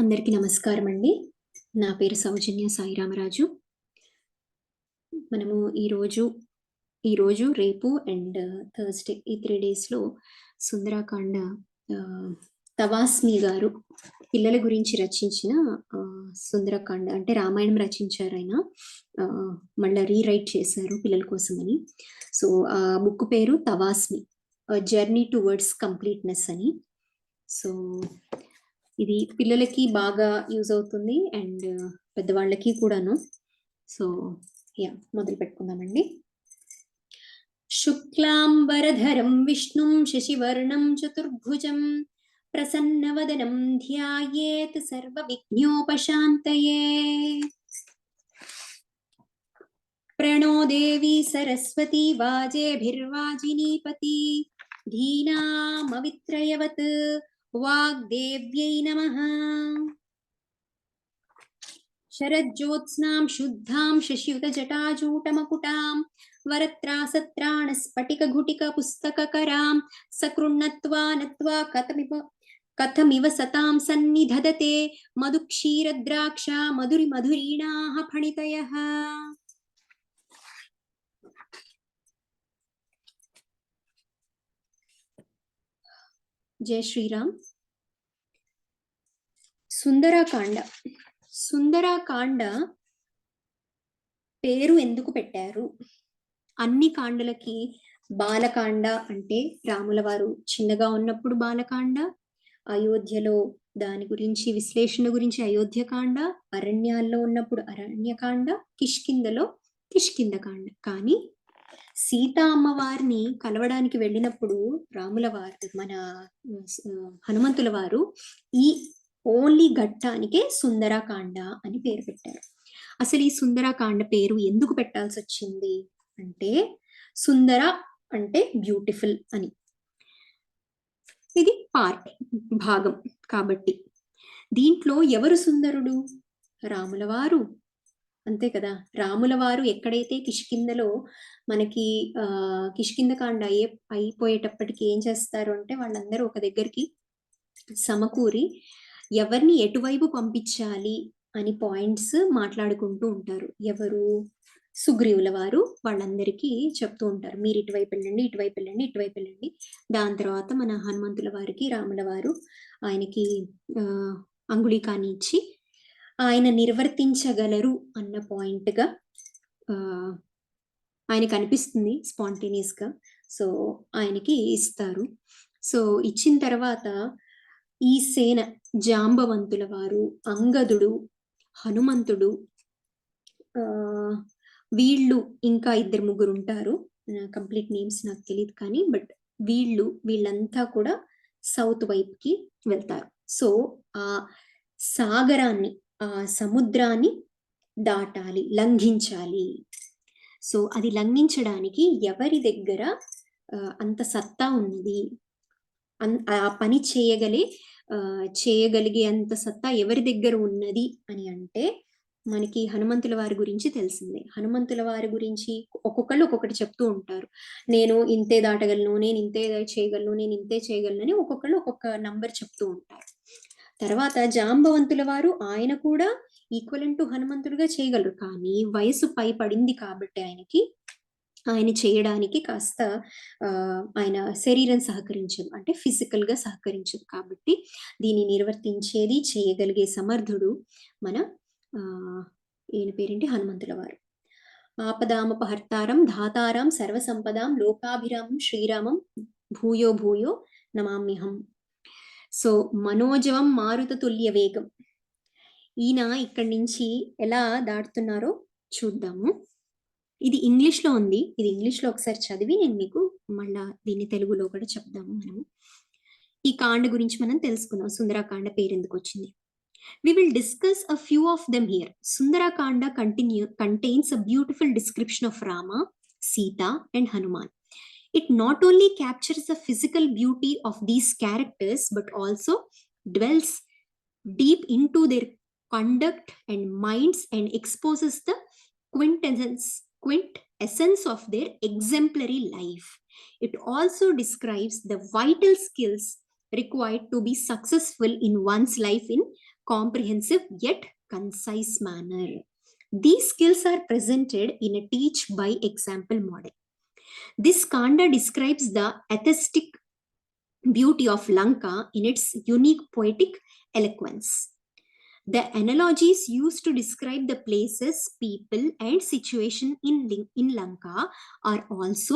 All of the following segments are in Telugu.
అందరికీ నమస్కారం అండి. నా పేరు సౌజన్య సాయి రామరాజు. మనము ఈరోజు రేపు అండ్ థర్స్‌డే ఈ 3 డేస్‌లో సుందరాకాండ తవాస్మి గారు పిల్లల గురించి రచించిన సుందరకాండ అంటే రామాయణం రచించారాయన. మళ్ళా రీరైట్ చేశారు పిల్లల కోసమని. సో ఆ బుక్ పేరు తవాస్మి, జర్నీ టువర్డ్స్ కంప్లీట్‌నెస్ అని. సో ఇది పిల్లలకి బాగా యూజ్ అవుతుంది అండ్ పెద్దవాళ్ళకి కూడాను. సో మొదలు పెట్టుకుందామండి. శుక్లాంబరధరం విష్ణుం శశివర్ణం చతుర్భుజం ప్రసన్నవదనం ధ్యాయేత్ సర్వవిఘ్నోపశాంతయే. ప్రణో దేవి సరస్వతి వాజేభిర్వాజినీపతి ధీనామవిత్రయవత్ వాగ్దేవ్యై నమః. శరజ్యోత్స్నాం శుద్ధాం శశియుతజటాజూటమకుటాం వరత్రాసత్రాణస్ఫటికఘుటిక పుస్తకకరాం సకృణ్ణత్వా నత్వా కథమివ సతాం సన్నిధదతే మధుక్షీరద్రాక్ష మధురీణాః ఫణితయః. జై శ్రీరామ్. సుందరాకాండ పేరు ఎందుకు పెట్టారు? అన్ని కాండలకి బాలకాండ అంటే రాముల వారు చిన్నగా ఉన్నప్పుడు బాలకాండ, అయోధ్యలో దాని గురించి విశ్లేషణ గురించి అయోధ్యకాండ, అరణ్యాల్లో ఉన్నప్పుడు అరణ్యకాండ, కిష్కిందలో కిష్కిందకాండ. కానీ సీతా అమ్మవారిని కలవడానికి వెళ్ళినప్పుడు రాముల వారు మన హనుమంతుల వారు ఈ ఓన్లీ ఘట్టానికే సుందరాకాండ అని పేరు పెట్టారు. అసలు ఈ సుందరాకాండ పేరు ఎందుకు పెట్టాల్సి వచ్చింది అంటే, సుందర అంటే బ్యూటిఫుల్ అని. ఇది భాగం కాబట్టి దీంట్లో ఎవరు సుందరుడు? రాముల వారు, అంతే కదా. రాముల వారు ఎక్కడైతే కిష్కిందలో మనకి కిష్కిందకాండ అయిపోయేటప్పటికి ఏం చేస్తారు అంటే, వాళ్ళందరూ ఒక దగ్గరికి సమకూరి ఎవరిని ఎటువైపు పంపించాలి అని పాయింట్స్ మాట్లాడుకుంటూ ఉంటారు. ఎవరు? సుగ్రీవుల వారు వాళ్ళందరికీ చెప్తూ ఉంటారు, మీరు ఇటువైపు వెళ్ళండి, ఇటువైపు వెళ్ళండి, ఇటువైపు వెళ్ళండి. దాని తర్వాత మన హనుమంతుల వారికి రాముల వారు ఆయనకి అంగుళీకాన్ని ఇచ్చి ఆయన నిర్వర్తించగలరు అన్న పాయింట్గా ఆయనకు అనిపిస్తుంది స్పాంటేనియస్గా. సో ఆయనకి ఇస్తారు. సో ఇచ్చిన తర్వాత ఈ సేన జాంబవంతుల వారు, అంగదుడు, హనుమంతుడు, వీళ్ళు ఇంకా 2-3 ఉంటారు. కంప్లీట్ నేమ్స్ నాకు తెలియదు కానీ బట్ వీళ్ళంతా కూడా సౌత్ వైపుకి వెళ్తారు. సో ఆ సాగరాన్ని, ఆ సముద్రాన్ని దాటాలి, లంఘించాలి. సో అది లంఘించడానికి ఎవరి దగ్గర అంత సత్తా ఉన్నది, ఆ పని చేయగలిగే అంత సత్తా ఎవరి దగ్గర ఉన్నది అని అంటే, మనకి హనుమంతుల వారి గురించి తెలిసిందే. హనుమంతుల వారి గురించి ఒక్కొక్కళ్ళు ఒక్కొక్కటి చెప్తూ ఉంటారు. నేను ఇంతే దాటగలను, నేను ఇంతే చేయగలను, నేను ఇంతే చేయగలను అని ఒక్కొక్కళ్ళు ఒక్కొక్క నంబర్ చెప్తూ ఉంటారు. తర్వాత జాంబవంతుల వారు, ఆయన కూడా ఈక్వలెంట్ టు హనుమంతుడిగా చేయగలరు. కానీ వయసు పడింది కాబట్టి ఆయన చేయడానికి కాస్త ఆయన శరీరం సహకరించదు, అంటే ఫిజికల్ గా సహకరించదు. కాబట్టి దీన్ని నిర్వర్తించేది, చేయగలిగే సమర్థుడు మన ఈయన పేరేంటి, హనుమంతుల వారు. ఆపదామపహర్తారం ధాతారం సర్వసంపదాం లోకాభిరామం శ్రీరామం భూయో భూయో నమామ్యహం. సో మనోజవం మారుత తుల్య వేగం. ఈయన ఇక్కడి నుంచి ఎలా దాటుతున్నారో చూద్దాము. ఇది ఇంగ్లీష్లో ఉంది. ఇది ఇంగ్లీష్లో ఒకసారి చదివి నేను మీకు మళ్ళా దీన్ని తెలుగులో కూడా చెప్దాము. మనము ఈ కాండ గురించి మనం తెలుసుకుందాం. సుందరాకాండ పేరు ఎందుకు వచ్చింది? We will discuss a few of them here. Sundarakanda contains a beautiful description of Rama, Sita and Hanuman. It not only captures the physical beauty of these characters but also dwells deep into their conduct and minds and exposes the quintessence of their exemplary life. It also describes the vital skills required to be successful in one's life in comprehensive yet concise manner. These skills are presented in a teach by example model. This Kanda describes the aesthetic beauty of Lanka in its unique poetic eloquence. The analogies used to describe the places, people, and situation in Lanka are also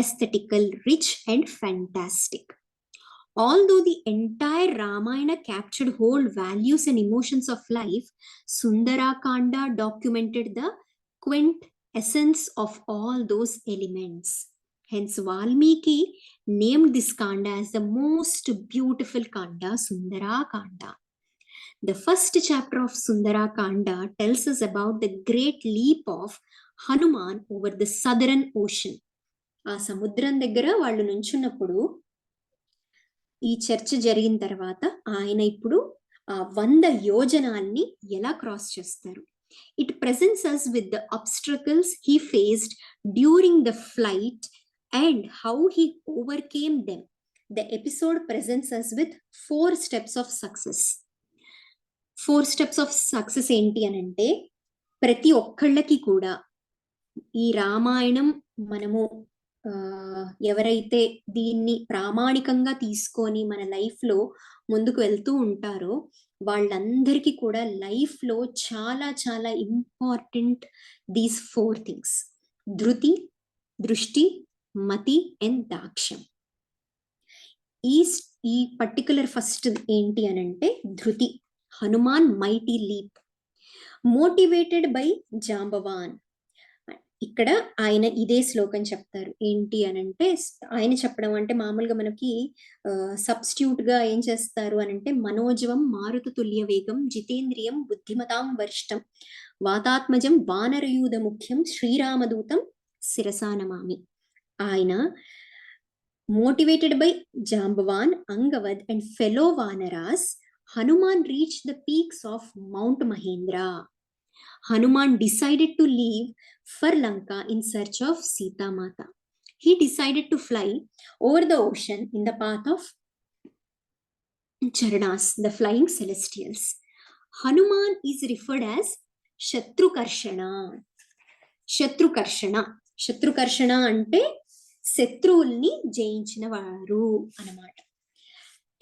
aesthetical, rich, and fantastic. Although the entire Ramayana captured whole values and emotions of life, Sundarakanda documented the quintessence of all those elements. Hence, Valmiki named this Kanda as the most beautiful Kanda, Sundarakanda. The first chapter of Sundarakanda tells us about the great leap of Hanuman over the southern ocean. ఆ సముద్రం దగ్గర వాళ్ళు నుంచున్నప్పుడు ఈ చర్చ జరిగిన తర్వాత ఆయన ఇప్పుడు ఆ 100 యోజనాల్ని ఎలా క్రాస్ చేస్తారు. It presents us with the obstacles he faced during the flight and how he overcame them. The episode presents us with 4 steps of success. 4 steps of success ఏంటి అని అంటే, ప్రతి ఒక్కళ్ళకి కూడా ఈ రామాయణం మనము ఎవరైతే దీన్ని ప్రామాణికంగా తీసుకొని మన లైఫ్లో ముందుకు వెళ్తూ ఉంటారో వాళ్ళందరికీ కూడా లైఫ్లో చాలా చాలా ఇంపార్టెంట్ దీస్ 4 థింగ్స్: ధృతి, దృష్టి, మతి అండ్ దాక్ష్యం. ఈ పర్టికులర్ ఫస్ట్ ఏంటి అని అంటే ధృతి. Hanuman mighty leap, motivated by Jambavan. ఇక్కడ ఆయన ఇదే శ్లోకం చెప్తారు. ఏంటి అనంటే, ఆయన చెప్పడం అంటే మామూలుగా మనకి సబ్స్టిట్యూట్ గా ఏం చేస్తారు అనంటే, మనోజవం మారుత తుల్య వేగం జితేంద్రియం బుద్ధిమతాం వరిష్టం వాతాత్మజం వానరయూధ ముఖ్యం శ్రీరామదూతం శిరసా నమామి. ఆయన motivated by Jambavan, Angad and fellow vanaras, Hanuman reached the peaks of Mount Mahendra. Hanuman decided to leave for Lanka in search of Sita Mata. He decided to fly over the ocean in the path of Charanas, the flying celestials. Hanuman is referred as Shatrukarshana. Shatrukarshana. Shatrukarshana ante శత్రువుల్ని జయించిన వారు అన్నమాట.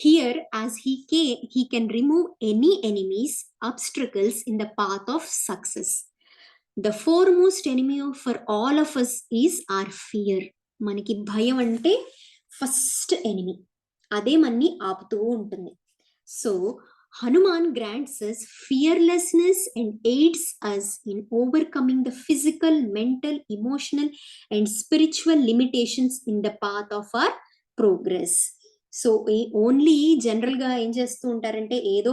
Here, as he can remove any enemies, obstacles in the path of success. The foremost enemy for all of us is our fear. మనకి భయం అంటే ఫస్ట్ ఎనిమీ, అదే మనని ఆపుతూ ఉంటుంది. So Hanuman grants us fearlessness and aids us in overcoming the physical, mental, emotional and spiritual limitations in the path of our progress. So only జనరల్గా ఏం చేస్తూ ఉంటారంటే, ఏదో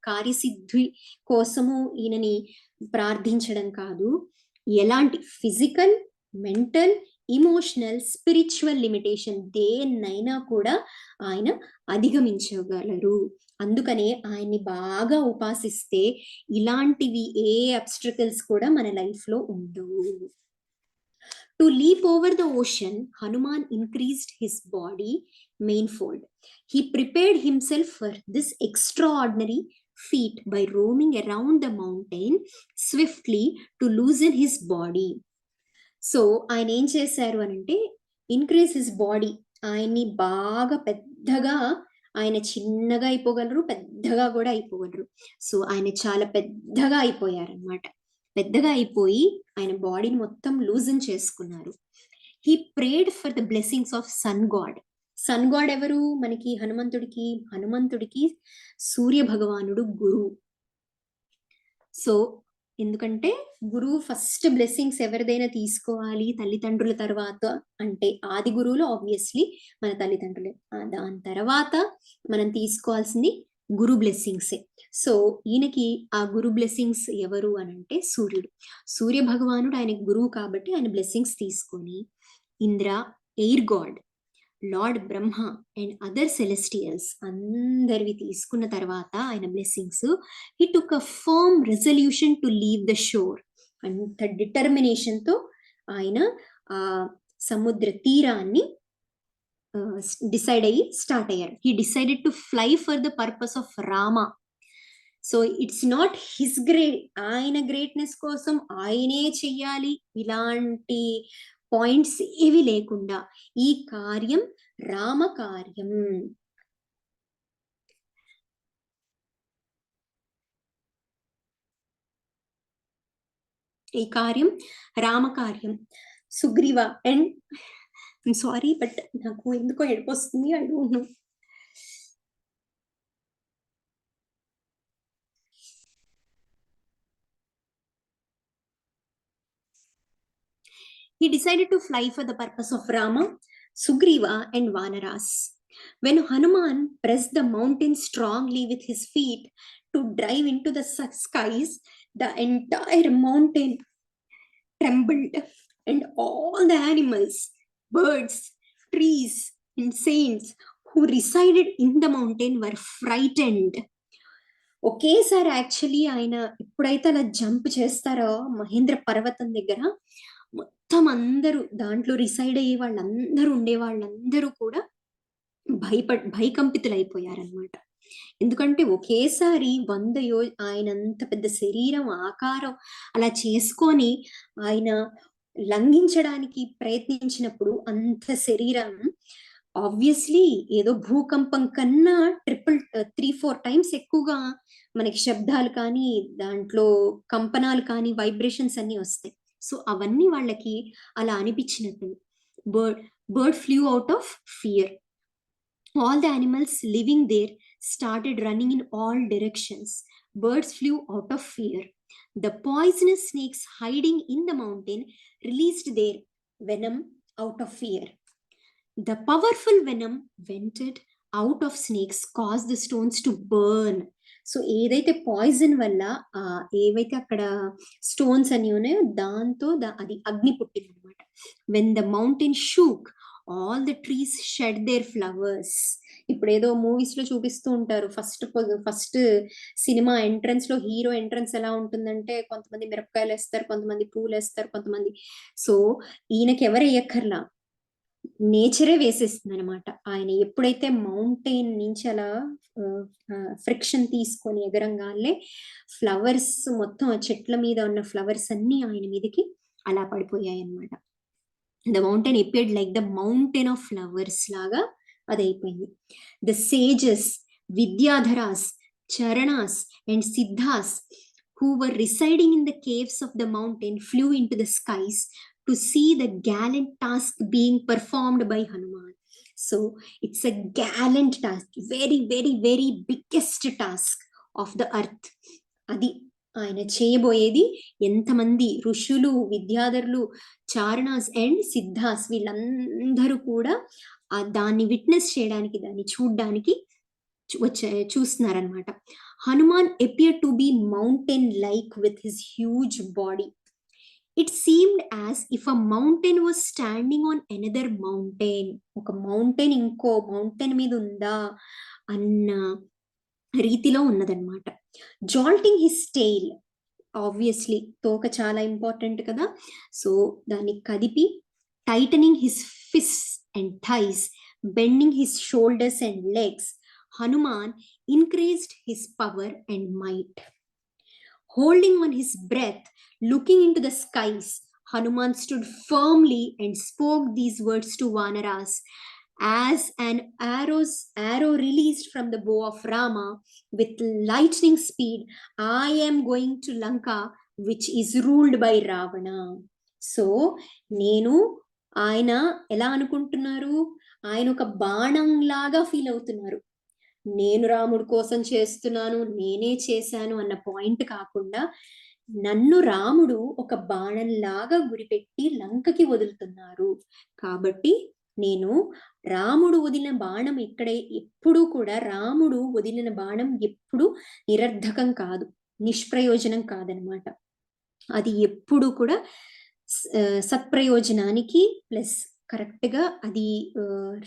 కార్యసిద్ధి కోసము ఈయనని ప్రార్థించడం కాదు, ఎలాంటి physical, mental, emotional, spiritual limitation దేన్నైనా కూడా ఆయన అధిగమించగలరు. అందుకనే ఆయన్ని బాగా ఉపాసిస్తే ఇలాంటివి ఏ అబ్స్ట్రకల్స్ కూడా మన లైఫ్లో ఉండవు. To leap over the ocean, Hanuman increased his body manifold. He prepared himself for this extraordinary feat by roaming around the mountain swiftly to loosen his body. So, ఆయన ఏం చేశారు అనంటే, ఇంక్రీజ్ హిస్ బాడీ. ఆయన్ని బాగా పెద్దగా, ఆయన చిన్నగా అయిపోగలరు, పెద్దగా కూడా అయిపోగలరు. సో ఆయన చాలా పెద్దగా అయిపోయారనమాట. పెద్దగా అయిపోయి ఆయన బాడీని మొత్తం లూజన్ చేసుకున్నారు. He prayed for the blessings of sun god. Sun god ఎవరు మనకి? హనుమంతుడికి సూర్య భగవానుడు గురువు. సో ఎందుకంటే గురువు ఫస్ట్ బ్లెస్సింగ్స్ ఎవరిదైనా తీసుకోవాలి తల్లిదండ్రుల తర్వాత అంటే ఆది గురువులు ఆబ్వియస్లీ మన తల్లిదండ్రులే. దాని తర్వాత మనం తీసుకోవాల్సింది గురు బ్లెస్సింగ్సే. సో ఈయనకి ఆ గురు బ్లెస్సింగ్స్ ఎవరు అనంటే సూర్యుడు. సూర్య భగవానుడు ఆయనకి గురువు కాబట్టి ఆయన బ్లెస్సింగ్స్ తీసుకొని Indra, air god, lord Brahma and other celestials అందరివి తీసుకున్న తర్వాత ఆయన blessings, he took a firm resolution to leave the shore. అంత డిటర్మినేషన్తో ఆయన ఆ సముద్ర తీరాన్ని డిసైడ్ అయ్యి స్టార్ట్ అయ్యారు. He decided to fly for the purpose of Rama. So it's not his ఆయన గ్రేట్నెస్ కోసం ఆయనే చెయ్యాలి ఇలాంటి పాయింట్స్ ఏవి లేకుండా ఈ కార్యం రామ కార్యం. ఈ కార్యం రామకార్యం. సుగ్రీవ అండ్ సారీ బట్ నాకు ఎందుకో ఏడుపొస్తుంది, I don't know. He decided to fly for the purpose of Rama, Sugriva and Vanaras. When Hanuman pressed the mountain strongly with his feet to drive into the skies, the entire mountain trembled, and all the animals, birds, trees, and saints who resided in the mountain were frightened. ఒకేసారి యాక్చువల్లీ ఆయన ఎప్పుడైతే అలా జంప్ చేస్తారో మహేంద్ర పర్వతం దగ్గర, మొత్తం అందరూ దాంట్లో రిసైడ్ అయ్యే వాళ్ళందరూ ఉండే వాళ్ళందరూ కూడా భయకంపితులైపోయారనమాట. ఎందుకంటే ఒకేసారి ఆయన అంత పెద్ద శరీరం ఆకారం అలా చేసుకొని ఆయన లంఘించడానికి ప్రయత్నించినప్పుడు అంత శరీరం ఆబ్వియస్లీ ఏదో భూకంపం కన్నా 3-4 టైమ్స్ ఎక్కువగా మనకి శబ్దాలు కానీ దాంట్లో కంపనాలు కానీ వైబ్రేషన్స్ అన్ని వస్తాయి. సో అవన్నీ వాళ్ళకి అలా అనిపించినట్టు. Bird flu out of fear. All the animals living there started running in all directions. Birds flew out of fear. The poisonous snakes hiding in the mountain released their venom out of fear. The powerful venom vented out of snakes caused the stones to burn. So ఏదైతే పాయిజన్ వల్ల ఏవైతే అక్కడ స్టోన్స్ అని ఉన్నాయో దాంతో అది అగ్ని పుట్టింది అనమాట. When the mountain shook, all the trees shed their flowers. ఇప్పుడు ఏదో మూవీస్ లో చూపిస్తూ ఉంటారు, ఫస్ట్ సినిమా ఎంట్రన్స్ లో హీరో ఎంట్రన్స్ ఎలా ఉంటుందంటే కొంతమంది మిరపకాయలు వేస్తారు, కొంతమంది పూలు వేస్తారు, కొంతమంది. సో ఈయనకి ఎవరు వేయక్కర్లా, నేచరే వేసేస్తుంది అనమాట. ఆయన ఎప్పుడైతే మౌంటైన్ నుంచి అలా ఫ్రిక్షన్ తీసుకొని ఎగరంగానే ఫ్లవర్స్ మొత్తం చెట్ల మీద ఉన్న ఫ్లవర్స్ అన్ని ఆయన మీదకి అలా పడిపోయాయి అనమాట. The mountain appeared like the mountain of flowers లాగా అది అయిపోయింది. The sages, Vidyadharas, Charanas and Siddhas who were residing in the caves of the mountain flew into the skies to see the gallant task being performed by Hanuman. So it's a gallant task, very, very, very biggest task of the earth. అది ఆయన చేయబోయేది. ఎంతమంది ఋషులు, విద్యాధరులు, చారణాస్ అండ్ సిద్ధాస్ వీళ్ళందరూ కూడా దాన్ని విట్నెస్ చేయడానికి, దాన్ని చూడ్డానికి చూస్తున్నారనమాట. Hanuman appeared to be mountain like with his huge body. It seemed as if a mountain was standing on another mountain. ఒక మౌంటైన్ ఇంకో మౌంటైన్ మీద ఉందా అన్న రీతిలో ఉన్నదన్నమాట. జాల్టింగ్ హిస్ టెయిల్, ఆబ్వియస్లీ తోక చాలా ఇంపార్టెంట్ కదా, సో దాన్ని కదిపి, tightening his fists and thighs, bending his shoulders and legs, Hanuman increased his power and might. Holding on his breath, looking into the skies, Hanuman stood firmly and spoke these words to Vanaras. As an arrow released from the bow of Rama with lightning speed, I am going to Lanka, which is ruled by Ravana. So నేను ఆయన ఎలా అనుకుంటున్నారు, ఆయన ఒక బాణం లాగా ఫీల్ అవుతున్నారు. నేను రాముడి కోసం చేస్తున్నాను, నేనే చేశాను అన్న పాయింట్ కాకుండా నన్ను రాముడు ఒక బాణంలాగా గురిపెట్టి లంకకి వదులుతున్నారు. కాబట్టి నేను రాముడు వదిలిన బాణం ఎప్పుడూ కూడా రాముడు వదిలిన బాణం ఎప్పుడు నిరర్ధకం కాదు, నిష్ప్రయోజనం కాదనమాట. అది ఎప్పుడు కూడా సత్ప్రయోజనానికి ప్లస్ కరెక్ట్ గా అది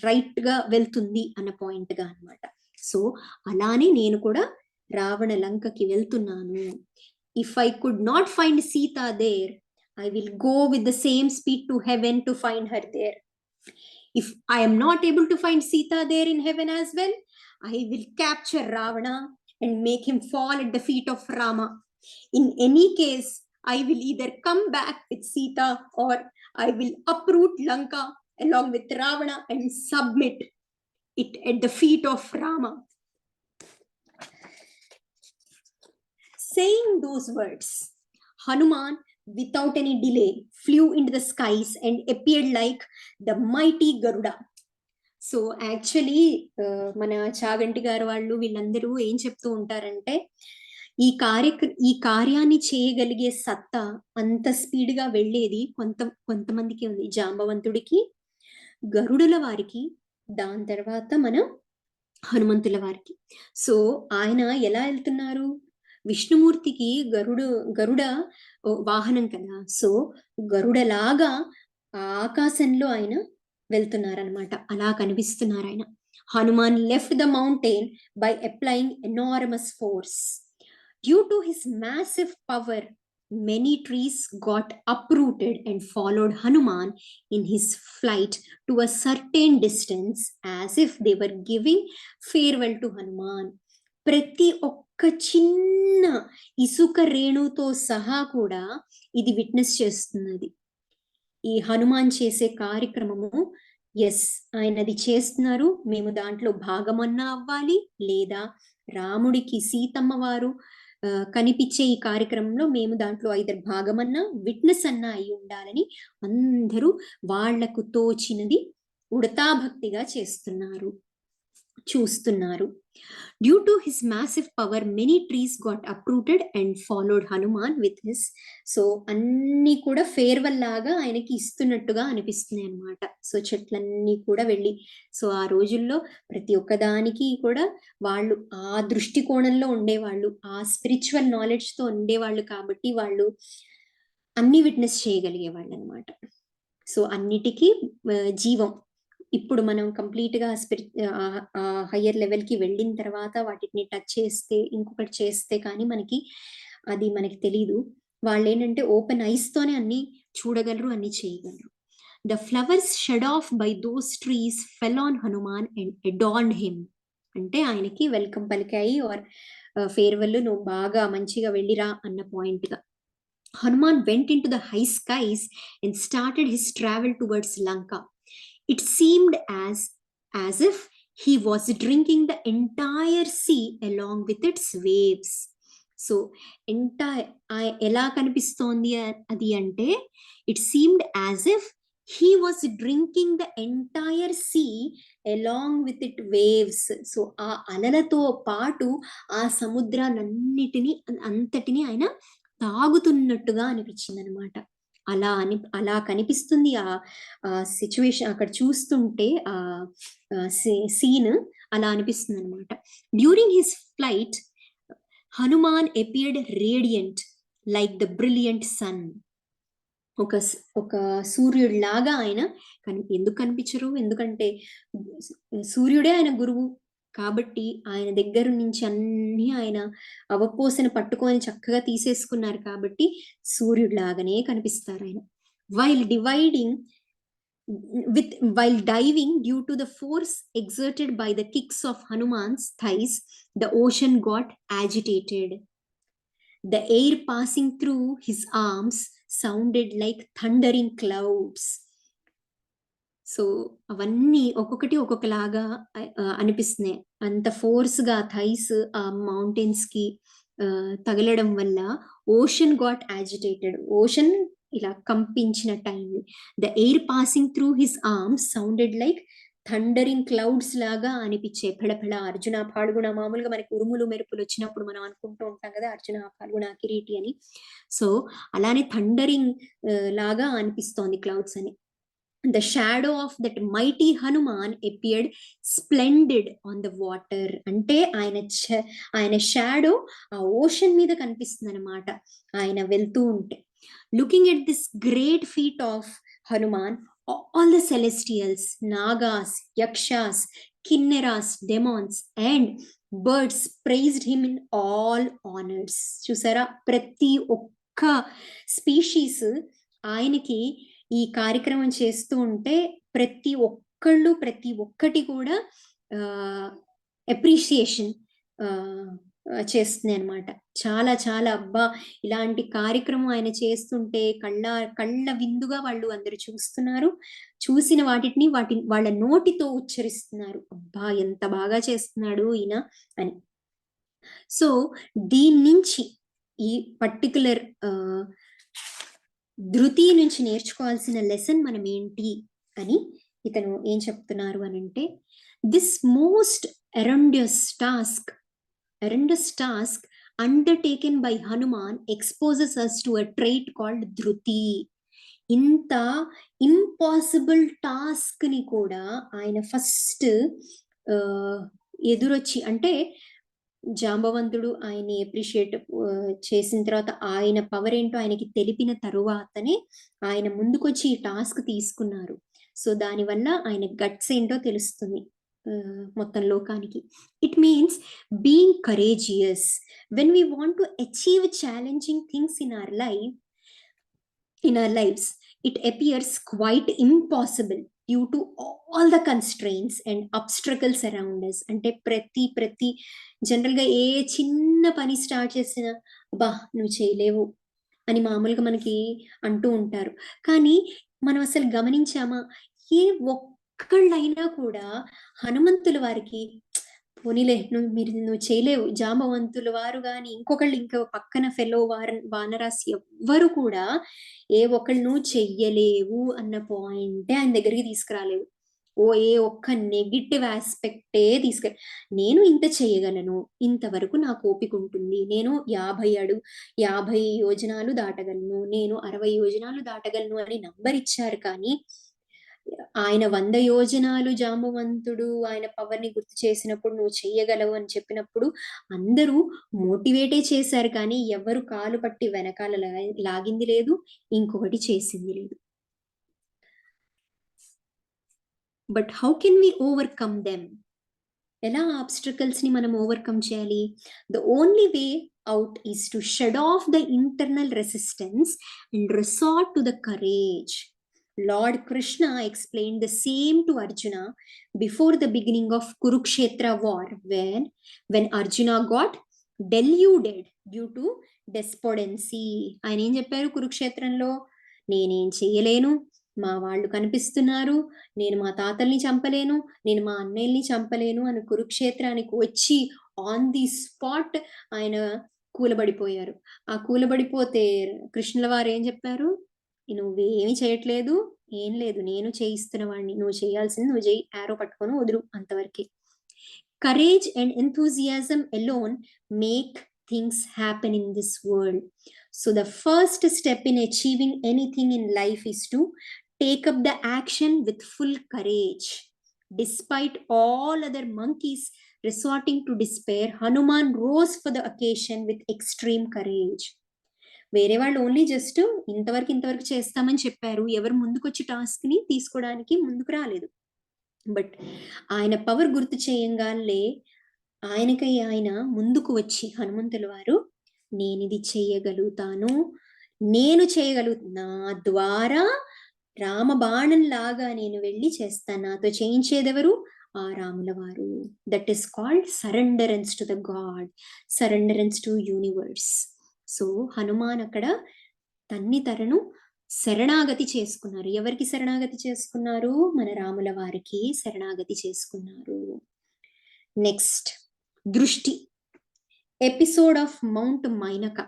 రైట్ గా వెళ్తుంది అన్న పాయింట్ గా అనమాట. సో అలానే నేను కూడా రావణ లంకకి వెళ్తున్నాను. If I could not find Sita there, I will go with the same speed to heaven to find her there. If I am not able to find Sita there in heaven as well, I will capture Ravana and make him fall at the feet of Rama. In any case, I will either come back with Sita or I will uproot Lanka along with Ravana and submit it at the feet of Rama. Saying those words, Hanuman, without any delay, flew into the skies and appeared like the mighty Garuda. So actually మన చాగంటి గారు వాళ్ళు వీళ్ళందరూ ఏం చెప్తూ ఉంటారంటే ఈ కార్యాన్ని చేయగలిగే సత్తా అంత స్పీడ్ గా వెళ్ళేది కొంతమందికి ఉంది, జాంబవంతుడికి, గరుడుల వారికి, దాని తర్వాత మన హనుమంతుల వారికి. సో ఆయన ఎలా వెళ్తున్నారు, విష్ణుమూర్తికి గరుడ వాహనం కదా, సో గరుడలాగా ఆకాశంలో ఆయన వెళ్తున్నారనమాట, అలా కనిపిస్తున్నారు ఆయన. Hanuman left the mountain by applying enormous force. Due to his massive power, many trees got uprooted and followed Hanuman in his flight to a certain distance as if they were giving farewell to Hanuman. ప్రతి ఒక్క చిన్న ఇసుక రేణుతో సహా కూడా ఇది విట్నెస్ చేస్తున్నది. ఈ హనుమాన్ చేసే కార్యక్రమము, ఎస్ ఆయనది చేస్తున్నారు, మేము దాంట్లో భాగమన్నా అవ్వాలి, లేదా రాముడికి సీతమ్మ వారు కనిపించే ఈ కార్యక్రమంలో మేము దాంట్లో ఐదర్ భాగమన్నా విట్నెస్ అన్నా అయి ఉండాలని అందరూ వాళ్లకు తోచినది ఉడతాభక్తిగా చూస్తున్నారు. Due to his massive power, many trees got uprooted and followed Hanuman with his. So అన్ని కూడా ఫేర్వెల్ లాగా ఆయనకి ఇస్తున్నట్టుగా అనిపిస్తున్నాయి అన్నమాట. సో చెట్లన్నీ కూడా వెళ్ళి, సో ఆ రోజుల్లో ప్రతి ఒక్కదానికి కూడా వాళ్ళు ఆ దృష్టికోణంలో ఉండేవాళ్ళు, ఆ స్పిరిచువల్ నాలెడ్జ్ తో ఉండేవాళ్ళు కాబట్టి వాళ్ళు అన్ని విట్నెస్ చేయగలిగేవాళ్ళు అనమాట. సో అన్నిటికీ జీవం. ఇప్పుడు మనం కంప్లీట్ గా హయ్యర్ లెవెల్ కి వెళ్ళిన తర్వాత వాటిని టచ్ చేస్తే, ఇంకొకటి చేస్తే కానీ మనకి తెలీదు. వాళ్ళు ఏంటంటే ఓపెన్ ఐస్ తోనే అన్ని చూడగలరు, అన్ని చేయగలరు. The flowers shed off by those trees fell on Hanuman and adorned him. అంటే ఆయనకి వెల్కమ్ పలికాయి ఆర్ ఫేర్వెల్, నువ్వు బాగా మంచిగా వెళ్ళిరా అన్న పాయింట్ గా. Hanuman went in to the high skies and started his travel towards Lanka. It seemed as if he was drinking the entire sea along with its waves. So ఎలా కనిపిస్తోంది అది అంటే, it seemed as if he was drinking the entire sea along with its waves. So ఆ అలలతో పాటు ఆ సముద్రాన్నంటిని అంతటిని ఆయన తాగుతున్నట్టుగా అనిపించింది అనమాట. అలా కనిపిస్తుంది ఆ సిచ్యువేషన్. అక్కడ చూస్తుంటే ఆ సీన్ అలా అనిపిస్తుంది అనమాట. During his flight Hanuman appeared radiant like the brilliant sun. ఒక సూర్యుడిలాగా ఆయన ఎందుకు కనిపించరు, ఎందుకంటే సూర్యుడే ఆయన గురువు కాబట్టి ఆయన దగ్గర నుంచి అన్ని ఆయన అవపోసన పట్టుకొని చక్కగా తీసేసుకున్నారు కాబట్టి సూర్యుడిలాగానే కనిపిస్తారు ఆయన. While diving, due to the force exerted by the kicks of Hanuman's thighs, the ocean got agitated. The air passing through his arms sounded like thundering clouds. So అవన్నీ ఒక్కొక్కలాగా అనిపిస్తున్నాయి. అంత ఫోర్స్ గా థైస్ ఆ మౌంటైన్స్ కి తగలడం వల్ల ఓషన్ గాట్ యాజిటేటెడ్, ఓషన్ ఇలా కంపించిన time. The air passing through his arms sounded like thundering clouds లాగా అనిపించే. ఫెళఫెళ అర్జున పాల్గొన, మామూలుగా మనకి ఉరుములు మెరుపులు వచ్చినప్పుడు మనం అనుకుంటూ ఉంటాం కదా అర్జున పాల్గొన కిరీటి అని. సో అలానే థండరింగ్ లాగా అనిపిస్తోంది క్లౌడ్స్ అని. The shadow of that mighty Hanuman appeared splendid on the water. అంటే ఆయన షాడో ఆ ఓషన్ మీద కనిపిస్తుంది అనమాట ఆయన వెళ్తూ ఉంటే. Looking at this great feat of Hanuman, all the celestials, nagas, yakshas, kinneras, demons and birds praised him in all honors. చూసారా, ప్రతి ఒక్క స్పీషీస్ ఆయనకి ఈ కార్యక్రమం చేస్తూ ఉంటే ప్రతి ఒక్కటి కూడా అప్రిషియేషన్ చేస్తుంది అనమాట. చాలా చాలా అబ్బా! ఇలాంటి కార్యక్రమం ఆయన చేస్తుంటే కళ్ళ విందుగా వాళ్ళు అందరూ చూస్తున్నారు. చూసిన వాళ్ళ నోటితో ఉచ్చరిస్తున్నారు. అబ్బా! ఎంత బాగా చేస్తున్నాడు ఈయన అని. సో దీన్నించి ఈ పర్టిక్యులర్ ధృతి నుంచి నేర్చుకోవాల్సిన లెసన్ మనం ఏంటి అని ఇతను ఏం చెప్తున్నారు అనంటే, this most horrendous task undertaken by Hanuman exposes us to a trait called dhruti. ఇంత ఇంపాసిబుల్ టాస్క్ ని కూడా ఆయన ఫస్ట్ ఎదురొచ్చి, అంటే జాంబవంతుడు ఆయన్ని అప్రిషియేట్ చేసిన తర్వాత ఆయన పవర్ ఏంటో ఆయనకి తెలిపిన తరువాతనే ఆయన ముందుకొచ్చి ఈ టాస్క్ తీసుకున్నారు. సో దానివల్ల ఆయన గట్స్ ఏంటో తెలుస్తుంది మొత్తం లోకానికి. It means being courageous when we want to achieve challenging things in our lives, it appears quite impossible due to all the constraints and obstacles around us. అంటే ప్రతి జనరల్గా ఏ చిన్న పని స్టార్ట్ చేసినా అబ్బా నువ్వు చేయలేవు అని మామూలుగా మనకి అంటూ ఉంటారు. కానీ మనం అసలు గమనించామా, ఏ ఒక్కళ్ళైనా కూడా హనుమంతుల వారికి పోనీలే నువ్వు చేయలేవు, జాంబవంతుల వారు కానీ ఇంకో పక్కన ఫెలో వానరాస్ ఎవ్వరు కూడా ఏ ఒక్కళ్ళు నువ్వు చెయ్యలేవు అన్న పాయింటే ఆయన దగ్గరికి తీసుకురాలేదు. ఏ ఒక్క నెగిటివ్ ఆస్పెక్టే నేను ఇంత చేయగలను, ఇంతవరకు నాకు ఓపిక ఉంటుంది, నేను 50 యోజనాలు దాటగలను, నేను 60 యోజనాలు దాటగలను అని నంబర్ ఇచ్చారు. కానీ ఆయన 100 యోజనాలు జాంబవంతుడు ఆయన పవర్ ని గుర్తు చేసినప్పుడు నువ్వు చెయ్యగలవు అని చెప్పినప్పుడు అందరూ మోటివేటే చేశారు, కానీ ఎవరు కాలు పట్టి వెనకాల లాగింది లేదు, ఇంకొకటి చేసింది లేదు. But how can we overcome them? ఎలా ఆబ్స్ట్రకల్స్ ని మనం ఓవర్కమ్ చేయాలి? The only way out is to shed off the internal resistance and resort to the courage. Lord Krishna explained the same to Arjuna before the beginning of Kurukshetra war, when Arjuna got deluded due to despondency. ఆయన ఏం చెప్పారు కురుక్షేత్రంలో? నేనేం చేయలేను, మా వాళ్ళు కనిపిస్తున్నారు, నేను మా తాతల్ని చంపలేను, నేను మా అన్నయ్యల్ని చంపలేను అని కురుక్షేత్రానికి వచ్చి ఆన్ ది స్పాట్ ఆయన కూలబడిపోయారు. ఆ కూలబడిపోతే కృష్ణుల వారు ఏం చెప్పారు? నువ్వేమి చేయట్లేదు, ఏం లేదు, నేను చేయిస్తున్న వాడిని, నువ్వు చేయాల్సింది నువ్వు చేయి, ఆరో పట్టుకొని వదులు, అంతవరకే. Courage and enthusiasm alone make things happen in this world. So the first step in achieving anything in life is to take up the action with full courage. Despite all other monkeys resorting to despair, Hanuman rose for the occasion with extreme courage. వేరే వాళ్ళు ఓన్లీ జస్ట్ ఇంతవరకు చేస్తామని చెప్పారు, ఎవరు ముందుకొచ్చి టాస్క్ ని తీసుకోవడానికి ముందుకు రాలేదు. బట్ ఆయన పవర్ గుర్తు చేయంగానే ఆయన ముందుకు వచ్చి హనుమంతుల వారు నేను ఇది చేయగలుగుతాను, నా ద్వారా రామబాణం లాగా నేను వెళ్ళి చేస్తాను, నాతో చేయించేదెవరు? ఆ రాముల వారు. That is called సరెండరెన్స్ to the God, సరెండరెన్స్ to universe. So Hanuman అక్కడ తను శరణాగతి చేసుకున్నారు. ఎవరికి శరణాగతి చేసుకున్నారు? మన రాముల వారికి శరణాగతి చేసుకున్నారు. నెక్స్ట్ దృష్టి, episode of mount Mainaka.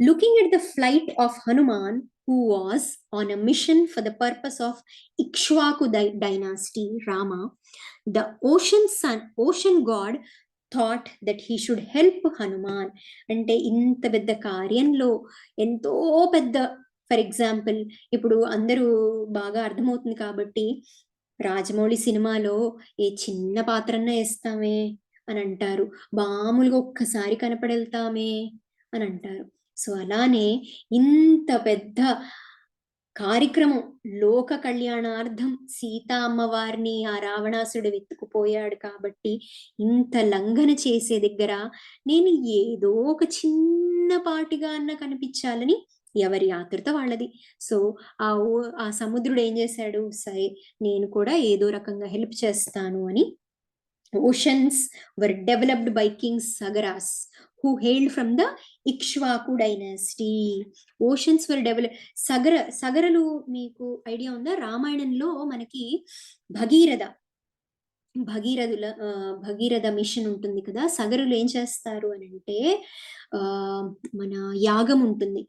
Looking at the flight of Hanuman, who was on a mission for the purpose of Ikshvaku dynasty, Rama, the ocean god thought that he should help Hanuman. అంటే ఇంత పెద్ద కార్యంలో ఎంతో పెద్ద, ఫర్ ఎగ్జాంపుల్ ఇప్పుడు అందరూ బాగా అర్థమవుతుంది కాబట్టి, రాజమౌళి సినిమాలో ఏ చిన్న పాత్రన్నా వేస్తామే అని అంటారు, మామూలుగా ఒక్కసారి కనపడెళ్తామే అని అంటారు. సో అలానే ఇంత పెద్ద కార్యక్రమం లోక కళ్యాణార్థం సీతా అమ్మవారిని ఆ రావణాసుడు వెతుకుపోయాడు కాబట్టి ఇంత లంఘన చేసే దగ్గర నేను ఏదో ఒక చిన్నపాటిగా అన్న కనిపించాలని ఎవరి ఆతృత వాళ్ళది. సో ఆ సముద్రుడు ఏం చేశాడు? సరే నేను కూడా ఏదో రకంగా హెల్ప్ చేస్తాను అని Oceans were developed by King Sagaras, who hailed from the Ikshvaku dynasty. Oceans were developed. సగరలు మీకు ఐడియా ఉందా? రామాయణంలో మనకి భగీరథ భగీరథ మిషన్ ఉంటుంది కదా. సగరులు ఏం చేస్తారు అని అంటే, మన యాగం ఉంటుంది.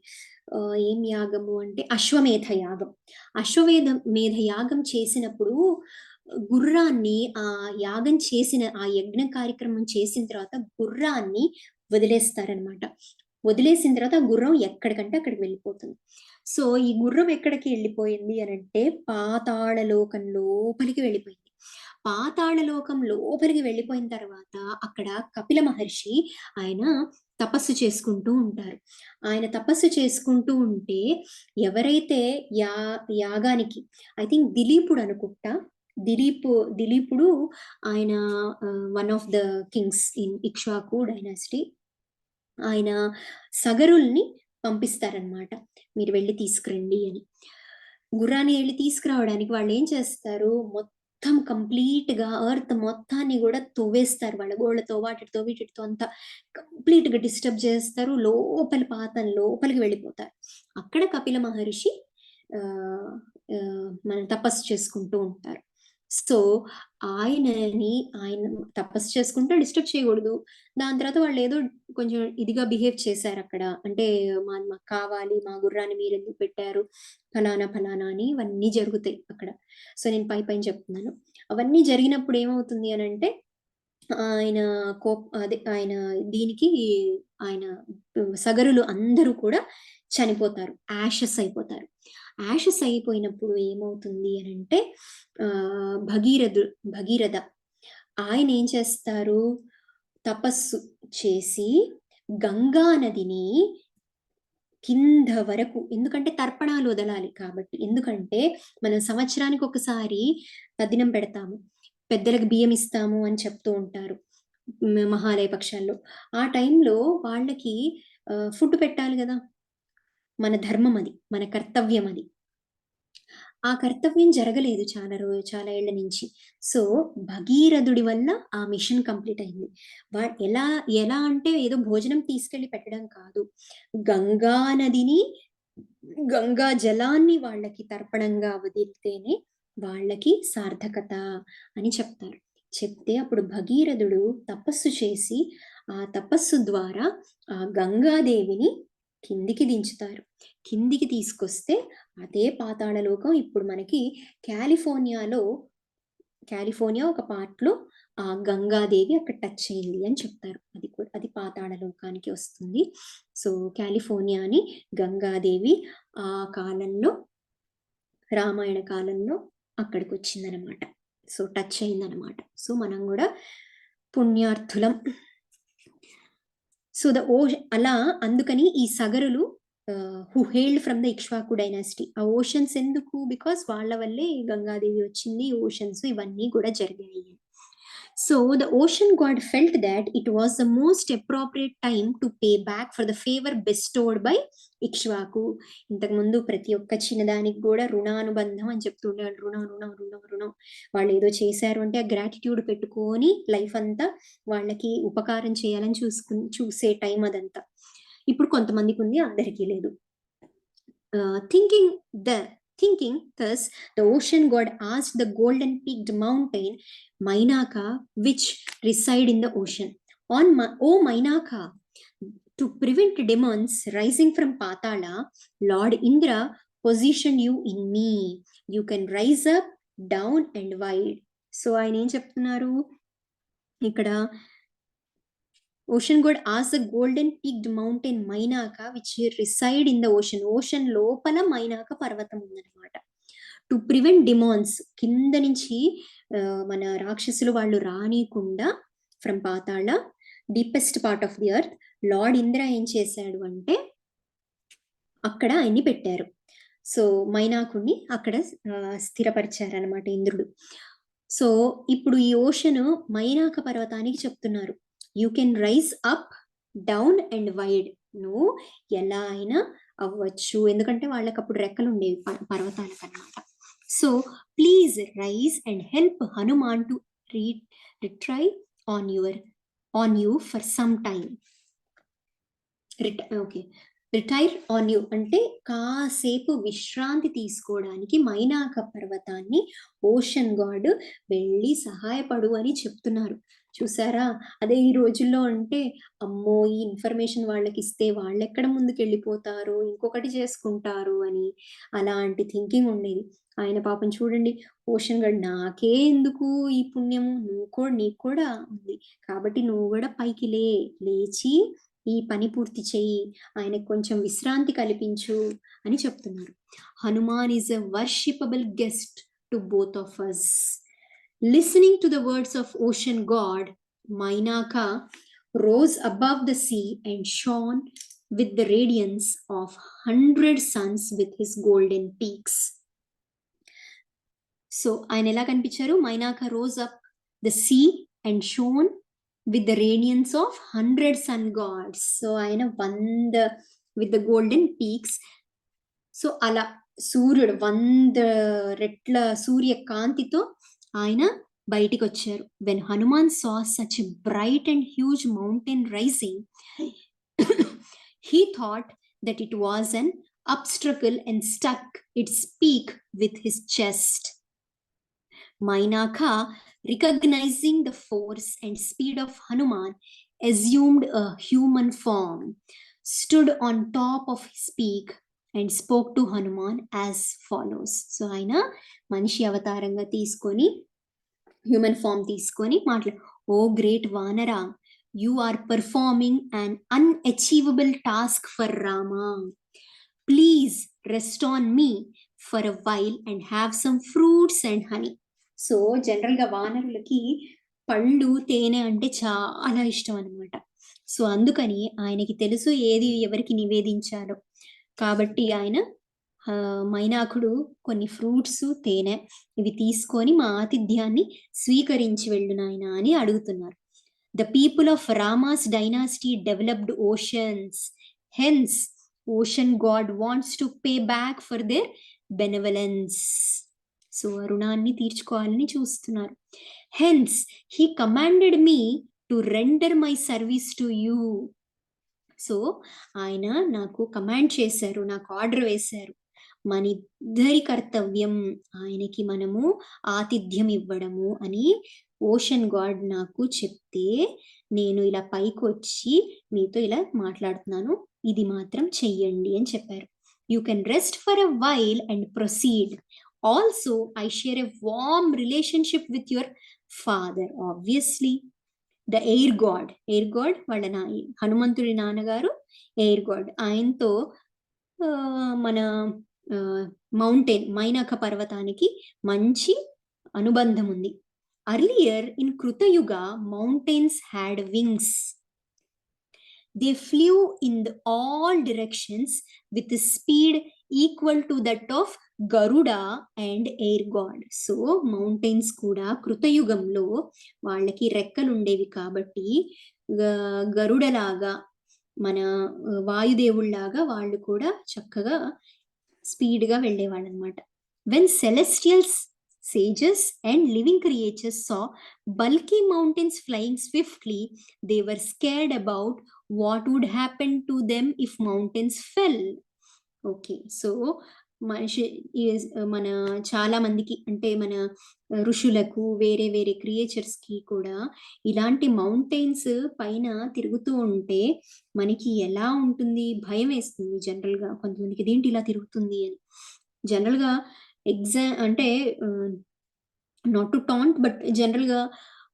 ఏం యాగము అంటే అశ్వమేధ యాగం. అశ్వమేధ యాగం చేసినప్పుడు గుర్రాన్ని యాగం చేసిన ఆ యజ్ఞ కార్యక్రమం చేసిన తర్వాత గుర్రాన్ని వదిలేస్తారనమాట. వదిలేసిన తర్వాత ఆ గుర్రం ఎక్కడికంటే అక్కడికి వెళ్ళిపోతుంది. సో ఈ గుర్రం ఎక్కడికి వెళ్ళిపోయింది అని అంటే పాతాళ లోకం లోపలికి వెళ్ళిపోయింది. పాతాళ లోకం లోపలికి వెళ్ళిపోయిన తర్వాత అక్కడ కపిల మహర్షి ఆయన తపస్సు చేసుకుంటూ ఉంటారు. ఆయన తపస్సు చేసుకుంటూ ఉంటే ఎవరైతే యాగానికి, ఐ థింక్ దిలీపుడు అనుకుంటా, దిలీపుడు ఆయన one of the Kings in Ikshvaku dynasty. ఆయన సగరుల్ని పంపిస్తారనమాట, మీరు వెళ్ళి తీసుకురండి అని. గుర్రాన్ని వెళ్ళి తీసుకురావడానికి వాళ్ళు ఏం చేస్తారు, మొత్తం కంప్లీట్ గా ఎర్త్ మొత్తాన్ని కూడా తవ్వేస్తారు. వాళ్ళ గోళ్లతో వాటితో వీటితో అంతా కంప్లీట్ గా డిస్టర్బ్ చేస్తారు. లోపలికి వెళ్ళిపోతారు. అక్కడ కపిల మహర్షి మన తపస్సు చేసుకుంటూ ఉంటారు. సో ఆయన తపస్సు చేసుకుంటూ డిస్టర్బ్ చేయకూడదు. దాని తర్వాత వాళ్ళు ఏదో కొంచెం ఇదిగా బిహేవ్ చేశారు అక్కడ. అంటే మాకు కావాలి, మా గుర్రాన్ని మీరు ఎందుకు పెట్టారు, ఫలానా అని ఇవన్నీ జరుగుతాయి అక్కడ. సో నేను పైన చెప్తున్నాను. అవన్నీ జరిగినప్పుడు ఏమవుతుంది అని అంటే ఆయన దీనికి ఆయన సగరులు అందరూ కూడా చనిపోతారు, యాషెస్ అయిపోతారు. యాషెస్ అయిపోయినప్పుడు ఏమవుతుంది అని అంటే భగీరథ ఆయన ఏం చేస్తారు, తపస్సు చేసి గంగా నదిని కింద వరకు, ఎందుకంటే తర్పణాలు వదలాలి కాబట్టి, ఎందుకంటే మనం సంవత్సరానికి ఒకసారి తద్దినం పెడతాము, పెద్దలకు బియ్యం ఇస్తాము అని చెప్తూ ఉంటారు మహాలయ పక్షాల్లో. ఆ టైంలో వాళ్ళకి ఫుడ్ పెట్టాలి కదా, మన ధర్మం అది, మన కర్తవ్యం అది. ఆ కర్తవ్యం జరగలేదు చాలా ఏళ్ల నుంచి. సో భగీరథుడి వల్ల ఆ మిషన్ కంప్లీట్ అయింది. ఎలా అంటే ఏదో భోజనం తీసుకెళ్లి పెట్టడం కాదు, గంగా నదిని, గంగా జలాన్ని వాళ్ళకి తర్పణంగా వదిలితేనే వాళ్ళకి సార్థకత అని చెప్తారు. చెప్తే అప్పుడు భగీరథుడు తపస్సు చేసి ఆ తపస్సు ద్వారా ఆ గంగాదేవిని కిందికి దించుతారు. కిందికి తీసుకొస్తే అదే పాతాళ లోకం ఇప్పుడు మనకి కాలిఫోర్నియా ఒక పార్ట్ లో ఆ గంగాదేవి అక్కడ టచ్ అయింది అని చెప్తారు. అది పాతాళ లోకానికి వస్తుంది. సో కాలిఫోర్నియాని గంగాదేవి ఆ కాలంలో, రామాయణ కాలంలో అక్కడికి వచ్చిందనమాట. సో టచ్ అయిందనమాట. సో మనం కూడా పుణ్యార్థులం. సో అలా అందుకని ఈ సగరులు who hailed from the Ikshvaku dynasty. ఆ ఓషన్స్ ఎందుకు, బికాస్ వాళ్ళ వల్లే గంగాదేవి వచ్చింది, ఓషన్స్ ఇవన్నీ కూడా జరిగాయి. So the ocean god felt that it was the most appropriate time to pay back for the favor bestowed by Ikshvaku. ఇంతకు ముందు ప్రతి ఒక్క చిన్నదానికి కూడా రుణానుబంధం అని చెప్తుండే, రుణం. వాళ్ళు ఏదో చేశారు అంటే ఆ గ్రాటిట్యూడ్ పెట్టుకొని లైఫ్ అంతా వాళ్ళకి ఉపకారం చేయాలని చూసే టైం అదంతా. ఇప్పుడు కొంతమందికి ఉంది, అందరికీ లేదు. Thinking thus, the ocean god asked the golden peaked mountain Mainaka, which reside in the ocean, O Mainaka, to prevent demons rising from Patala, Lord Indra positioned you in me. You can rise up, down and wide. So ఆయన ఏం చెప్తున్నారు ఇక్కడ, ocean god asked the golden peaked mountain Mainaka, which reside in the ocean. Ocean లోపల మైనాక పర్వతం ఉందన్నమాట. టు ప్రివెంట్ డిమాన్స్, కింద నుంచి మన రాక్షసులు వాళ్ళు రానికుండా, from Patala, deepest part of the earth, lord Indra ఏం చేశాడు అంటే అక్కడ ఆయన్ని పెట్టారు. సో మైనాకుడిని అక్కడ స్థిరపరిచారనమాట ఇంద్రుడు. సో ఇప్పుడు ఈ ఓషన్ మైనాక పర్వతానికి చెప్తున్నారు, you can rise up, down and wide. నువ్వు ఎలా అయినా అవ్వచ్చు, ఎందుకంటే వాళ్ళకి అప్పుడు రెక్కలు ఉండేవి పర్వతాలకు అన్నమాట. So please rise and help Hanuman to retire on you for some time. Retire on you అంటే కాసేపు విశ్రాంతి తీసుకోవడానికి మైనాక పర్వతాన్ని ఓషన్ గాడ్ వెళ్ళి సహాయపడు అని చెప్తున్నారు. చూసారా, అదే ఈ రోజుల్లో అంటే అమ్మో ఈ ఇన్ఫర్మేషన్ వాళ్ళకి ఇస్తే వాళ్ళెక్కడ ముందుకు వెళ్ళిపోతారు, ఇంకొకటి చేసుకుంటారు అని అలాంటి థింకింగ్ ఉండేది. ఆయన పాపం చూడండి, ఓషన్ గాడ్ నాకే ఎందుకు ఈ పుణ్యము, నీకు కూడా ఉంది కాబట్టి నువ్వు కూడా పైకి లేచి ఈ పని పూర్తి చెయ్యి, ఆయనకు కొంచెం విశ్రాంతి కల్పించు అని చెప్తున్నారు. Hanuman is a worshipable guest to both of us. Listening to the words of ocean god, Mainaka rose above the sea and shone with the radiance of 100 suns with his golden peaks. So ఆయన ఎలా కనిపించారు? Mainaka rose up the sea and shone with the radiance of 100 sun gods. So ఆయన 100 with the golden peaks. So అలా సూర్యుడు 100 రెట్ల సూర్య కాంతితో ఆయన బయటికి వచ్చారు. When Hanuman saw such a bright and huge mountain rising, he thought that it was an obstacle and stuck its peak with his chest. Mainaka, recognizing the force and speed of Hanuman, assumed a human form, stood on top of his peak and spoke to Hanuman as follows. So aina manishi avataranga teeskoni human form teeskoni "Oh great Vanara, you are performing an unachievable task for Rama. Please rest on me for a while and have some fruits and honey." So జనరల్గా వానరులకి పళ్ళు తేనె అంటే చాలా ఇష్టం అనమాట. సో అందుకని ఆయనకి తెలుసు ఏది ఎవరికి నివేదించాలో. కాబట్టి ఆయన మైనాకుడు కొన్ని ఫ్రూట్స్ తేనె ఇవి తీసుకొని మా ఆతిథ్యాన్ని స్వీకరించి వెళ్ళు నాయన అని అడుగుతున్నారు. The people of Rama's dynasty developed oceans. Hence, ocean god wants to pay back for their benevolence. So రుణాన్ని తీర్చుకోవాలని చూస్తున్నారు. Hence, he commanded me to render my service to you. So ఆయన నాకు కమాండ్ చేశారు, నాకు ఆర్డర్ వేశారు. మన ఇద్దరి కర్తవ్యం ఆయనకి మనము ఆతిథ్యం ఇవ్వడము అని ఓషన్ గాడ్ నాకు చెప్తే నేను ఇలా పైకి వచ్చి మీతో ఇలా మాట్లాడుతున్నాను, ఇది మాత్రం చెయ్యండి అని చెప్పారు. You can rest for a while and proceed. Also, I share a warm relationship with your father. Obviously, the air god వాళ్ళ హనుమంతుడి నాన్నగారు ఎయిర్ గాడ్. ఆయనతో మన మౌంటైన్ మైనాక పర్వతానికి మంచి అనుబంధం ఉంది. Earlier in Krutayuga, mountains had wings. They flew in all directions with a speed equal to that of Garuda and air god. So mountains కూడా కృతయుగంలో వాళ్ళకి రెక్కలు ఉండేవి కాబట్టి గరుడలాగా మన వాయుదేవుళ్లాగా వాళ్ళు కూడా చక్కగా స్పీడ్గా వెళ్ళేవాళ్ళు అనమాట. When celestial sages and living creatures saw bulky mountains flying swiftly, they were scared about what would happen to them if mountains fell. Okay, so మన చాలా మందికి అంటే మన ఋషులకు వేరే వేరే క్రియేచర్స్కి కూడా ఇలాంటి మౌంటైన్స్ పైన తిరుగుతూ ఉంటే మనకి ఎలా ఉంటుంది, భయం వేస్తుంది. జనరల్గా కొంతమందికి ఇదేంటి ఇలా తిరుగుతుంది అని. జనరల్గా అంటే నాట్ టు టాంట్ బట్ జనరల్గా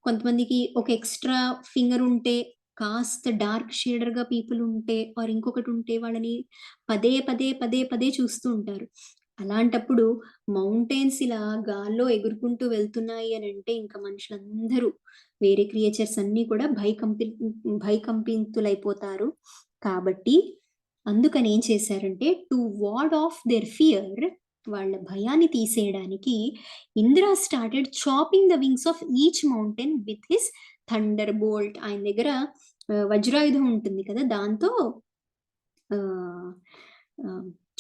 కొంతమందికి ఒక ఎక్స్ట్రా ఫింగర్ ఉంటే, కాస్త డార్క్ షేడర్గా పీపుల్ ఉంటే ఆర్ ఇంకొకటి ఉంటే వాళ్ళని పదే పదే పదే పదే చూస్తూ ఉంటారు. అలాంటప్పుడు మౌంటైన్స్ ఇలా గాల్లో ఎగురుకుంటూ వెళ్తున్నాయి అని అంటే ఇంకా మనుషులందరూ వేరే క్రియేచర్స్ అన్నీ కూడా భయకంపితులైపోతారు. కాబట్టి అందుకని ఏం చేశారంటే to ward off their fear, వాళ్ళ భయాన్ని తీసేయడానికి Indra started chopping the wings of each mountain with his thunderbolt. ఆయన దగ్గర వజ్రాయుధం ఉంటుంది కదా, దాంతో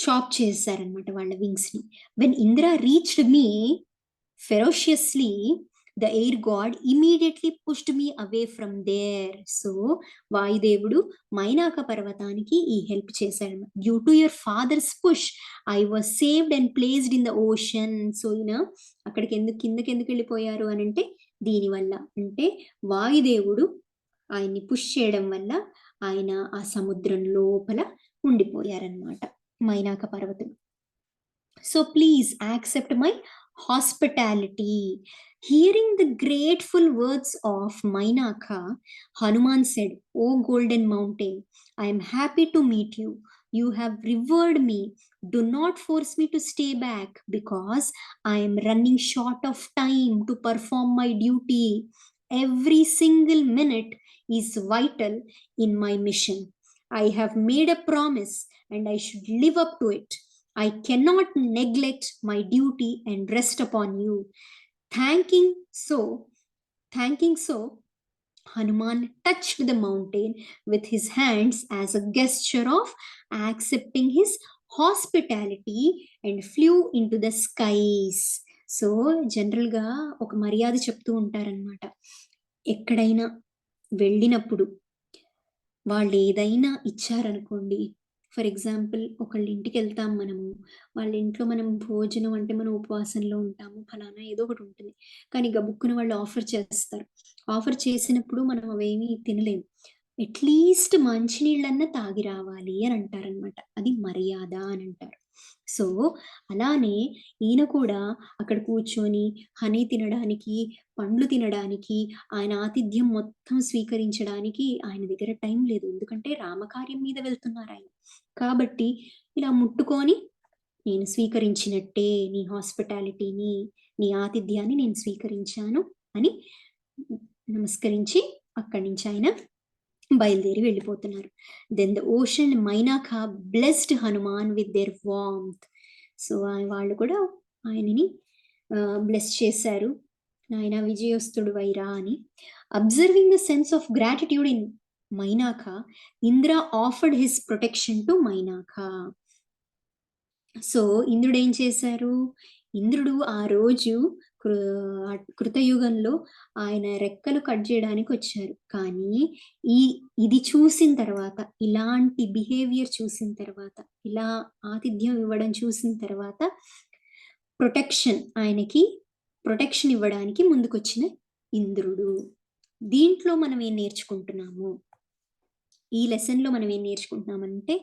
చాప్ చేశారనమాట వాళ్ళ వింగ్స్ ని. When Indra reached me ferociously the air god immediately pushed me away from there. So వాయుదేవుడు మైనాక పర్వతానికి ఈ హెల్ప్ చేశాడు. Due to your father's push I was saved and placed in the ocean. So ఈయన అక్కడికి కిందకి ఎందుకు వెళ్ళిపోయారు అని అంటే దీనివల్ల, అంటే వాయుదేవుడు ఆయన్ని పుష్ చేయడం వల్ల ఆయన ఆ సముద్రం లోపల ఉండిపోయారనమాట, మైనాక పర్వతం. So please accept my hospitality. Hearing the grateful words of Mainaka, Hanuman said, "O golden mountain, I am happy to meet you. You have revered me. Do not force me to stay back because I am running short of time to perform my duty. Every single minute is vital in my mission. I have made a promise and I should live up to it. I cannot neglect my duty and rest upon you." Thanking so, Hanuman touched the mountain with his hands as a gesture of accepting his hospitality and flew into the skies. So జనరల్గా ఒక మర్యాద చెప్తూ ఉంటారనమాట. ఎక్కడైనా వెళ్ళినప్పుడు వాళ్ళు ఏదైనా ఇచ్చారనుకోండి, ఫర్ ఎగ్జాంపుల్ ఒకళ్ళ ఇంటికి వెళ్తాం మనము, వాళ్ళ ఇంట్లో మనం భోజనం అంటే మనం ఉపవాసంలో ఉంటాము, ఫలానా ఏదో ఒకటి ఉంటుంది, కానీ గబుక్కున వాళ్ళు ఆఫర్ చేస్తారు. ఆఫర్ చేసినప్పుడు మనం అవేమీ తినలేము. అట్లీస్ట్ మంచినీళ్ళన్నా తాగి రావాలి అని అంటారనమాట. అది మర్యాద అని అంటారు. సో అలానే ఈయన కూడా అక్కడ కూర్చొని హనీ తినడానికి, పండ్లు తినడానికి, ఆయన ఆతిథ్యం మొత్తం స్వీకరించడానికి ఆయన దగ్గర టైం లేదు. ఎందుకంటే రామకార్యం మీద వెళ్తున్నారు ఆయన. కాబట్టి ఇలా ముట్టుకొని, నేను స్వీకరించినట్టే నీ హాస్పిటాలిటీని, నీ ఆతిథ్యాన్ని నేను స్వీకరించాను అని నమస్కరించి అక్కడి నుంచి ఆయన బయలుదేరి వెళ్ళిపోతున్నారు. Then the ocean Mainaka blessed Hanuman with their warmth. So వాళ్ళు కూడా ఆయనని బ్లెస్ చేశారు, ఆయన విజయస్తుడు వైరా అని. Observing the sense of gratitude in Mainaka, Indra offered his protection to Mainaka. So ఇంద్రుడు ఏం చేశారు, ఇంద్రుడు ఆ రోజు కృతయుగంలో ఆయన రెక్కలు కట్ చేయడానికి వచ్చారు. కానీ ఇది చూసిన తర్వాత, ఇలాంటి బిహేవియర్ చూసిన తర్వాత, ఇలా ఆతిథ్యం ఇవ్వడం చూసిన తర్వాత ఆయనకి ప్రొటెక్షన్ ఇవ్వడానికి ముందుకొచ్చిన ఇంద్రుడు. దీంట్లో మనం ఏం నేర్చుకుంటున్నాము, ఈ లెసన్లో మనం ఏం నేర్చుకుంటున్నామంటే,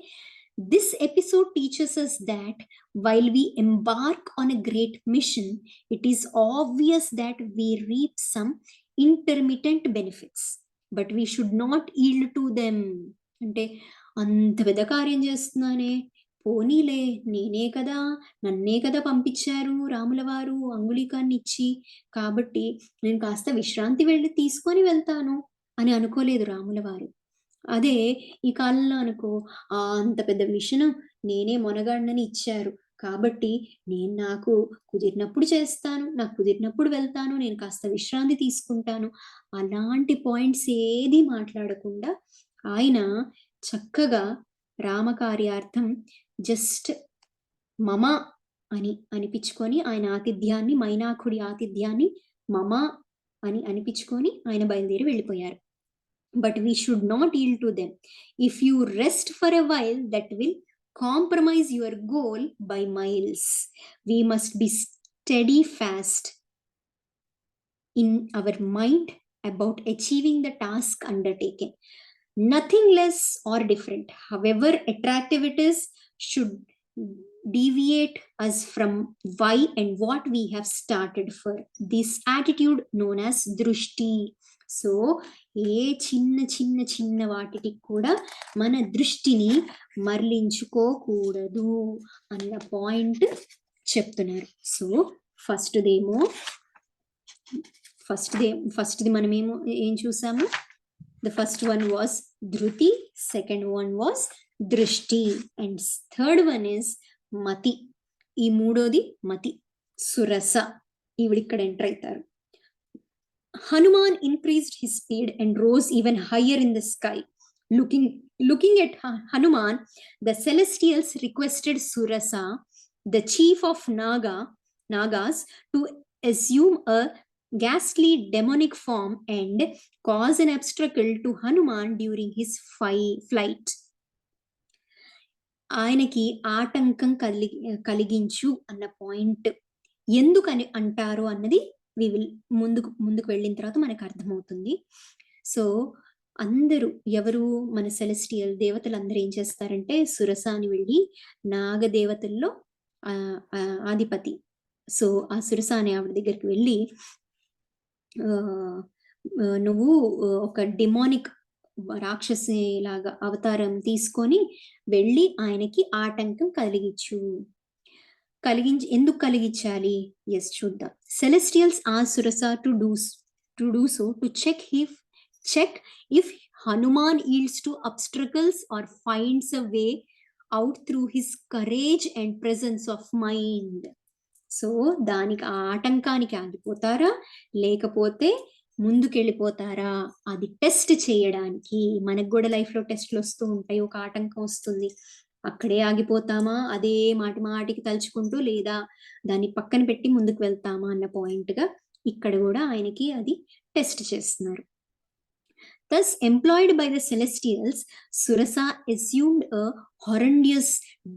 this episode teaches us that while we embark on a great mission, it is obvious that we reap some intermittent benefits, but we should not yield to them. అంటే అంత పెద్ద కార్యం చేస్తున్నానే, పోనీలే, నన్నే కదా పంపించారు రాముల వారు అంగుళీకాన్ని ఇచ్చి, కాబట్టి నేను కాస్త విశ్రాంతి వెళ్ళి తీసుకొని వెళ్తాను అని అనుకోలేదు రాముల వారు. అదే ఈ కాలంలో అనుకో, అంత పెద్ద మిషన్ నేనే మొనగాడినని ఇచ్చారు, కాబట్టి నేను నాకు కుదిరినప్పుడు చేస్తాను, నాకు కుదిరినప్పుడు వెళ్తాను, నేను కాస్త విశ్రాంతి తీసుకుంటాను, అలాంటి పాయింట్స్ ఏది మాట్లాడకుండా ఆయన చక్కగా రామకార్యార్థం జస్ట్ మమ అని అనిపించుకొని, ఆయన ఆతిథ్యాన్ని, మైనాకుడి ఆతిథ్యాన్ని మమ అని అనిపించుకొని ఆయన బయలుదేరి వెళ్ళిపోయారు. But we should not yield to them. If you rest for a while, that will compromise your goal by miles. We must be steadfast in our mind about achieving the task undertaken. Nothing less or different, however attractive it is, should deviate us from why and what we have started for. This attitude known as drushti. So ఏ చిన్న చిన్న చిన్న వాటికి కూడా మన దృష్టిని మరలించుకోకూడదు అన్న పాయింట్ చెప్తున్నారు. సో ఫస్ట్ది మనమేమో ఏం చూసాము, ద ఫస్ట్ వన్ వాస్ ధృతి, సెకండ్ వన్ వాస్ దృష్టి, అండ్ థర్డ్ వన్ ఇస్ మతి. ఈ మూడోది మతి, సురస. ఈవిడిక్కడ ఎంటర్ అవుతారు. Hanuman increased his speed and rose even higher in the sky. Looking at Hanuman, the celestials requested Surasa, the chief of Nagas, to assume a ghastly demonic form and cause an obstacle to Hanuman during his flight. ఆయనకి ఆటంకం కలిగించు అన్న పాయింట్ ఎందుకని అంటారు అన్నది వి విల్ ముందుకు వెళ్ళిన తర్వాత మనకు అర్థమవుతుంది. సో అందరూ ఎవరు మన సెలెస్టియల్ దేవతలు అందరూ ఏం చేస్తారంటే సురసాని వెళ్ళి నాగదేవతల్లో ఆధిపతి, సో ఆ సురసాని ఆవిడ దగ్గరికి వెళ్ళి నువ్వు ఒక డిమానిక్ రాక్షసి లాగా అవతారం తీసుకొని వెళ్ళి ఆయనకి ఆటంకం ఎందుకు కలిగించాలి? ఎస్ చూద్దాం. Celestials are Surasa to do so to check if Hanuman yields to obstacles or finds a way out through his courage and presence of mind. So దానికి ఆ ఆటంకానికి ఆగిపోతారా లేకపోతే ముందుకెళ్ళిపోతారా అది టెస్ట్ చేయడానికి. మనకు కూడా లైఫ్లో టెస్ట్లు వస్తూ ఉంటాయి. ఒక ఆటంకం వస్తుంది, అక్కడే ఆగిపోతామా, అదే మాటికి తలుచుకుంటూ, లేదా దాన్ని పక్కన పెట్టి ముందుకు వెళ్తామా అన్న పాయింట్గా ఇక్కడ కూడా ఆయనకి అది టెస్ట్ చేస్తున్నారు. Thus employed by the celestials, Surasa assumed a horrendous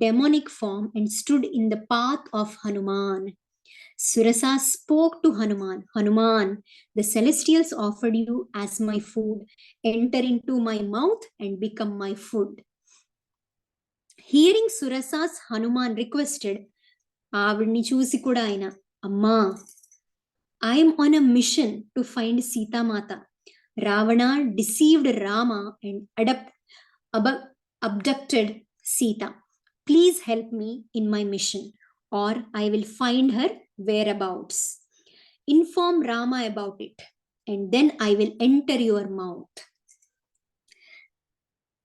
demonic form and stood in the path of Hanuman. Surasa spoke to Hanuman, Hanuman, the celestials offered you as my food. Enter into my mouth and become my food. Hearing Surasa's, Hanuman requested, ఆవిడ్ని చూసి కూడా ఆయన, అమ్మా, I am on a mission to find Sita Mata. Ravana deceived Rama and abducted Sita. Please help me in my mission, or I will find her whereabouts. Inform Rama about it, and then I will enter your mouth.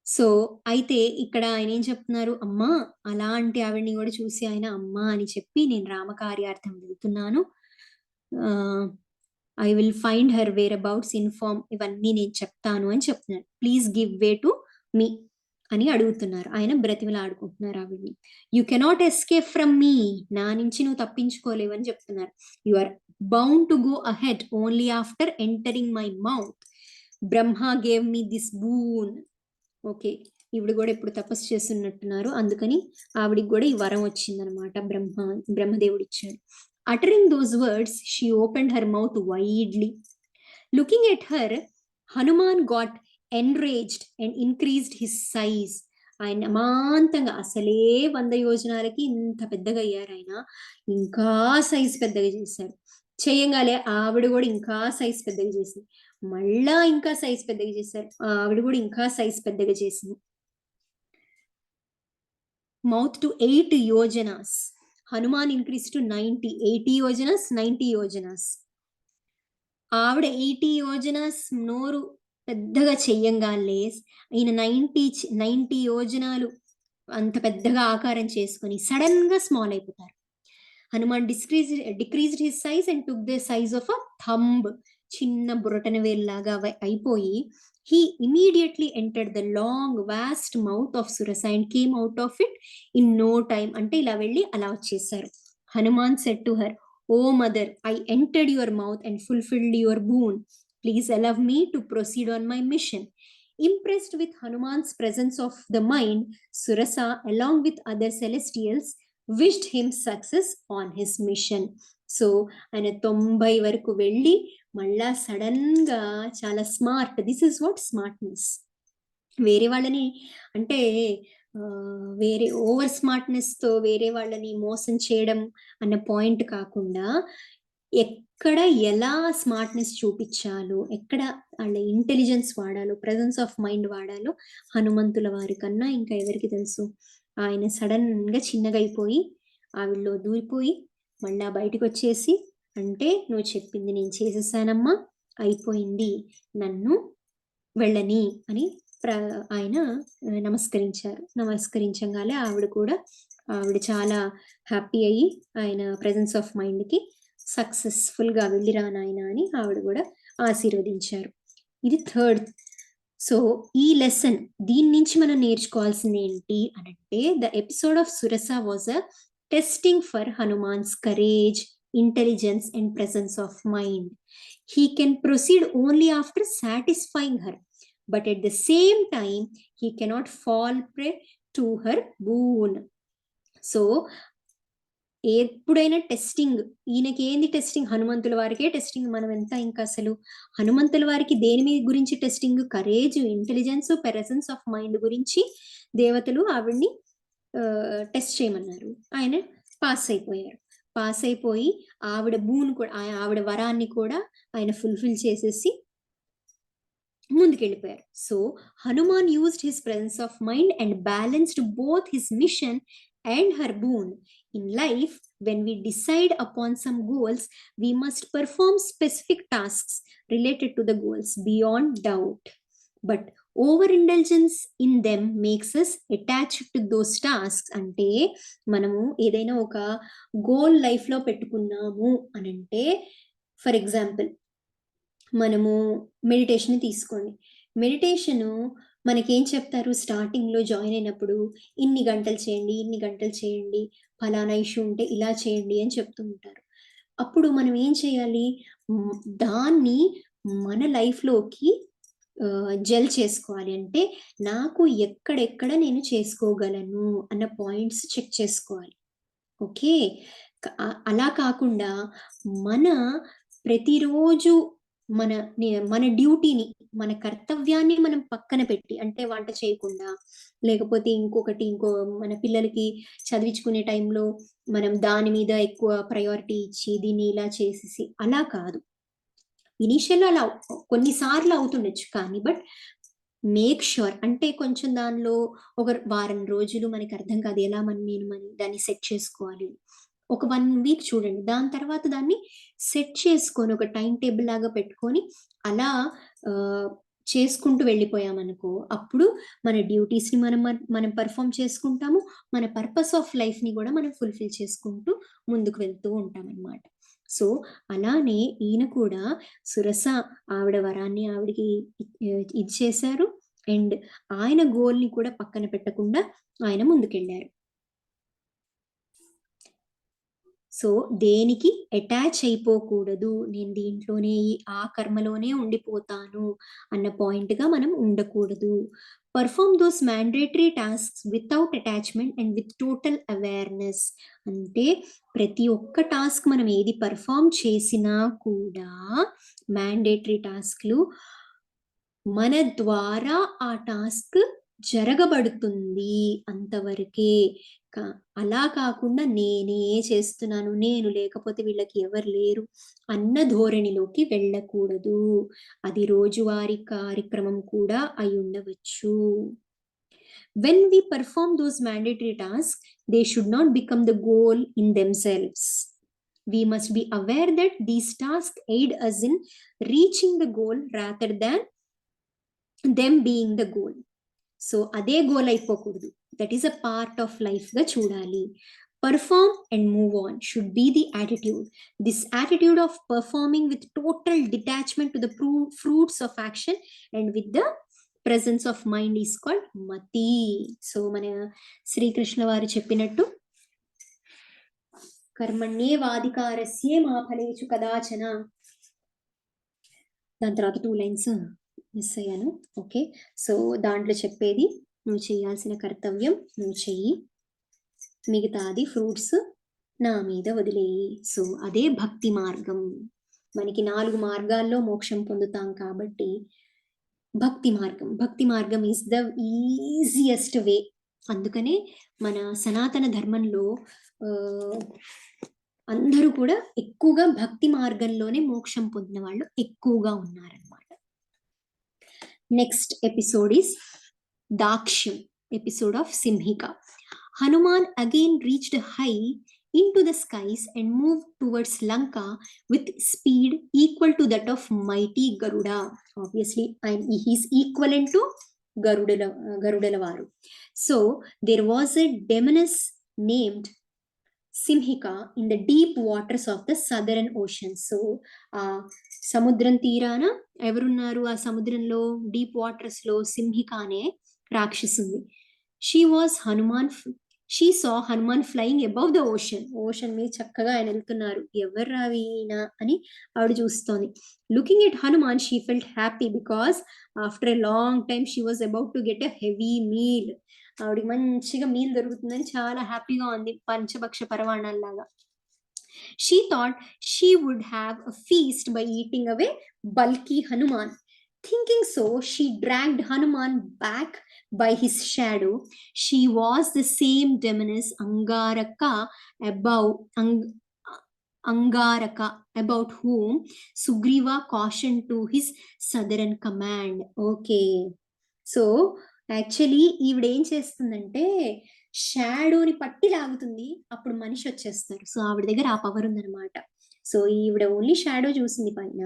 So అయితే ఇక్కడ ఆయన ఏం చెప్తున్నారు, అమ్మా అలాంటి ఆవిడ్ని కూడా చూసి ఆయన అమ్మా అని చెప్పి నేను రామకార్యార్థం వెళ్తున్నాను, I will find her whereabouts, inform, ఇవన్నీ నేను చెప్తాను అని చెప్తున్నారు. Please give way to me అని అడుగుతున్నారు. ఆయన బ్రతిమలాడుకుంటున్నారు ఆవిడ్ని. You cannot escape from me, నా నుంచి నువ్వు తప్పించుకోలేవు అని చెప్తున్నారు. You are bound to go ahead only after entering my mouth. Brahma gave me this boon. Okay, ఈవిడ కూడా ఇప్పుడు తపస్సు చేస్తున్నట్టున్నారు, అందుకని ఆవిడికి కూడా ఈ వరం వచ్చిందనమాట, బ్రహ్మదేవుడు ఇచ్చాడు. Uttering those words, she opened her mouth widely. Looking at her, Hanuman got enraged and increased his size. ఆయన అమాంతంగా, అసలే 100 యోజనాలకి ఇంత పెద్దగా అయ్యారు ఆయన, ఇంకా సైజ్ పెద్దగా చేశారు. చేయంగానే ఆవిడ కూడా ఇంకా సైజ్ పెద్దగా చేసింది, మళ్ళా ఇంకా సైజ్ పెద్దగా చేశారు, ఆవిడ కూడా ఇంకా సైజ్ పెద్దగా చేసింది. Mouth to 8 yojanas. Hanuman increase to 80 yojanas, 90 yojanas. ఆవిడ 80 యోజనాస్ నోరు పెద్దగా చెయ్యంగానే ఈయన 90 యోజనాలు అంత పెద్దగా ఆకారం చేసుకొని సడన్ గా స్మాల్ అయిపోతారు. Hanuman decreased his size and took the size of a thumb, చిన్న బురటన వేల్లాగా అయిపోయి, he immediately entered the long vast mouth of Surasa and came out of it in no time. అంటే ఇలా వెళ్ళి అలా వచ్చేసారు. Hanuman said to her, "Oh mother, I entered your mouth and fulfilled your boon. Please allow me to proceed on my mission." Impressed with Hanuman's presence of the mind, Surasa, along with other celestials, wished him success on his mission. So ఆయన 90 వరకు వెళ్ళి మళ్ళా సడన్ గా చాలా smart. This is what smartness. వేరే వాళ్ళని అంటే వేరే ఓవర్ స్మార్ట్నెస్ తో వేరే వాళ్ళని మోసం చేయడం అన్న పాయింట్ కాకుండా, ఎక్కడ ఎలా స్మార్ట్నెస్ చూపించాలో, ఎక్కడ వాళ్ళ ఇంటెలిజెన్స్ వాడాలో, ప్రెజెన్స్ ఆఫ్ మైండ్ వాడాలో హనుమంతుల వారి కన్నా ఇంకా ఎవరికి తెలుసు. ఆయన సడన్ గా చిన్నగా అయిపోయి ఆవిడలో దూరిపోయి మళ్ళా బయటకు వచ్చేసి, అంటే నువ్వు చెప్పింది నేను చేసేసానమ్మా, అయిపోయింది, నన్ను వెళ్ళని అని ఆయన నమస్కరించగానే ఆవిడ చాలా హ్యాపీ అయ్యి ఆయన ప్రెజెన్స్ ఆఫ్ మైండ్ కి సక్సెస్ఫుల్ గా వెళ్ళిరా నాయన అని ఆవిడ కూడా ఆశీర్వదించారు. ఇది థర్డ్. సో ఈ లెసన్, దీని నుంచి మనం నేర్చుకోవాల్సింది ఏంటి అనంటే, the episode of Surasa was a testing for Hanuman's courage, intelligence and presence of mind. He can proceed only after satisfying her, but at the same time he cannot fall prey to her boon. So ఎప్పుడైనా టెస్టింగ్, ఈయనకి ఏంది టెస్టింగ్? హనుమంతుల వారికే టెస్టింగ్. మనం ఎంత ఇంకా అసలు హనుమంతుల వారికి దేని మీద గురించి testing? Courage, intelligence, presence of mind గురించి దేవతలు ఆవిడ్ని టెస్ట్ చేయమన్నారు. ఆయన పాస్ అయిపోయారు. పాస్ అయిపోయి ఆవిడ బూన్ కూడా, ఆవిడ వరాన్ని కూడా ఆయన ఫుల్ఫిల్ చేసేసి ముందుకెళ్ళిపోయారు. So Hanuman used his presence of mind and balanced both his mission and her boon. In life, when we decide upon some goals, we must perform specific tasks related to the goals beyond doubt. But overindulgence in them makes us attached to those tasks. అంటే మనము ఏదైనా ఒక గోల్ లైఫ్లో పెట్టుకున్నాము అని అంటే, ఫర్ ఎగ్జాంపుల్ మనము మెడిటేషన్ తీసుకోండి. మెడిటేషను మనకేం చెప్తారు? స్టార్టింగ్లో జాయిన్ అయినప్పుడు ఇన్ని గంటలు చేయండి, ఇన్ని గంటలు చేయండి, ఫలానా ఇష్యూ ఉంటే ఇలా చేయండి అని చెప్తూ ఉంటారు. అప్పుడు మనం ఏం చేయాలి? దాన్ని మన లైఫ్లోకి జెల్ చేసుకోవాలి. అంటే నాకు ఎక్కడెక్కడ నేను చేసుకోగలను అన్న పాయింట్స్ చెక్ చేసుకోవాలి. ఓకే, అలా కాకుండా మన ప్రతిరోజు మన డ్యూటీని, మన కర్తవ్యాన్ని మనం పక్కన పెట్టి, అంటే వంట చేయకుండా, లేకపోతే ఇంకో మన పిల్లలకి చదివించుకునే టైంలో మనం దాని మీద ఎక్కువ ప్రయారిటీ ఇచ్చి దీన్ని ఇలా చేసేసి, అలా కాదు. ఇనీషియల్ అలా కొన్నిసార్లు అవుతుండొచ్చు, కానీ బట్ మేక్ ష్యూర్, అంటే కొంచెం దానిలో ఒక వారం రోజులు మనకి అర్థం కాదు ఎలా నేను దాన్ని సెట్ చేసుకోవాలి. ఒక 1 వీక్ చూడండి, దాని తర్వాత దాన్ని సెట్ చేసుకొని ఒక టైం టేబుల్ లాగా పెట్టుకొని అలా చేసుకుంటూ వెళ్ళిపోయామనుకో, అప్పుడు మన డ్యూటీస్ని మనం పర్ఫామ్ చేసుకుంటాము, మన పర్పస్ ఆఫ్ లైఫ్ని కూడా మనం ఫుల్ఫిల్ చేసుకుంటూ ముందుకు వెళ్తూ ఉంటామన్నమాట. సో అలానే ఈయన కూడా సురస ఆవిడ వరాన్ని ఆవిడికి ఇది చేశారు, అండ్ ఆయన గోల్ని కూడా పక్కన పెట్టకుండా ఆయన ముందుకెళ్ళారు. సో దేనికి అటాచ్ అయిపోకూడదు, నేను దీంట్లోనే ఆ కర్మలోనే ఉండిపోతాను అన్న పాయింట్గా మనం ఉండకూడదు. Perform those mandatory tasks without attachment and with total awareness. అంటే ప్రతి ఒక్క టాస్క్ మనం ఏది పర్ఫామ్ చేసినా కూడా మ్యాండేటరీ టాస్క్లు మన ద్వారా ఆ టాస్క్ జరగబడుతుంది అంతవరకే. అలా కాకుండా నేనే చేస్తున్నాను, నేను లేకపోతే వీళ్ళకి ఎవరు లేరు అన్న ధోరణిలోకి వెళ్ళకూడదు. అది రోజువారీ కార్యక్రమం కూడా అయి ఉండవచ్చు. When we perform those mandatory tasks, they should not become the goal in themselves. We must be aware that these tasks aid us in reaching the goal rather than them being the goal. So అదే గోల్ అయిపోకూడదు, that is a part of లైఫ్గా చూడాలి. Perform and move on should be the attitude. This attitude of performing with total detachment to the fruits of action and with the presence of mind is called మతి. సో మన శ్రీకృష్ణ వారు చెప్పినట్టు కర్మణ్యేవాధికారస్యే మా ఫలేషు కదాచన, దాని తర్వాత 2 లైన్స్ మిస్ అయ్యాను. ఓకే, సో దాంట్లో చెప్పేది నువ్వు చేయాల్సిన కర్తవ్యం నువ్వు చెయ్యి, మిగతాది ఫ్రూట్స్ నా మీద వదిలేయి. సో అదే భక్తి మార్గం. మనకి 4 మార్గాల్లో మోక్షం పొందుతాం కాబట్టి భక్తి మార్గం ఈజ్ ద ఈజియెస్ట్ వే. అందుకనే మన సనాతన ధర్మంలో అందరూ కూడా ఎక్కువగా భక్తి మార్గంలోనే మోక్షం పొందిన వాళ్ళు ఎక్కువగా ఉన్నారన్నమాట. Next episode is Dakshyam, episode of Simhika. Hanuman again reached high into the skies and moved towards Lanka with speed equal to that of mighty Garuda. Obviously, he is equivalent to Garudalavaru. So there was a demoness named Simhika in the deep waters of the southern ocean. So సముద్రం తీరాన ఎవరున్నారు? ఆ సముద్రంలో డీప్ వాటర్స్ లో సింహిక అనే రాక్షసుంది. She was she saw Hanuman flying above the ocean. Ocean మీద చక్కగా ఆయన వెళ్తున్నారు. ఎవర్రా ఈయన అని ఆవిడ చూస్తోంది. Looking at Hanuman she felt happy because after a long time she was about to get a heavy meal. ఆవిడకి మంచిగా మీల్ దొరుకుతుందని చాలా హ్యాపీగా ఉంది, పంచభక్ష పరవాణాల్లాగా. She thought she would have a feast by eating away bulky Hanuman. Thinking so, she dragged Hanuman back by his shadow. She was the same demoness Angaraka, about whom Sugriva cautioned to his southern command. Okay. So, actually ఈవిడ ఏం చేస్తుందంటే షాడోని పట్టి లాగుతుంది, అప్పుడు మనిషి వచ్చేస్తారు. సో ఆవిడ దగ్గర ఆ పవర్ ఉందన్నమాట. సో ఈవిడ ఓన్లీ షాడో చూసింది పైన,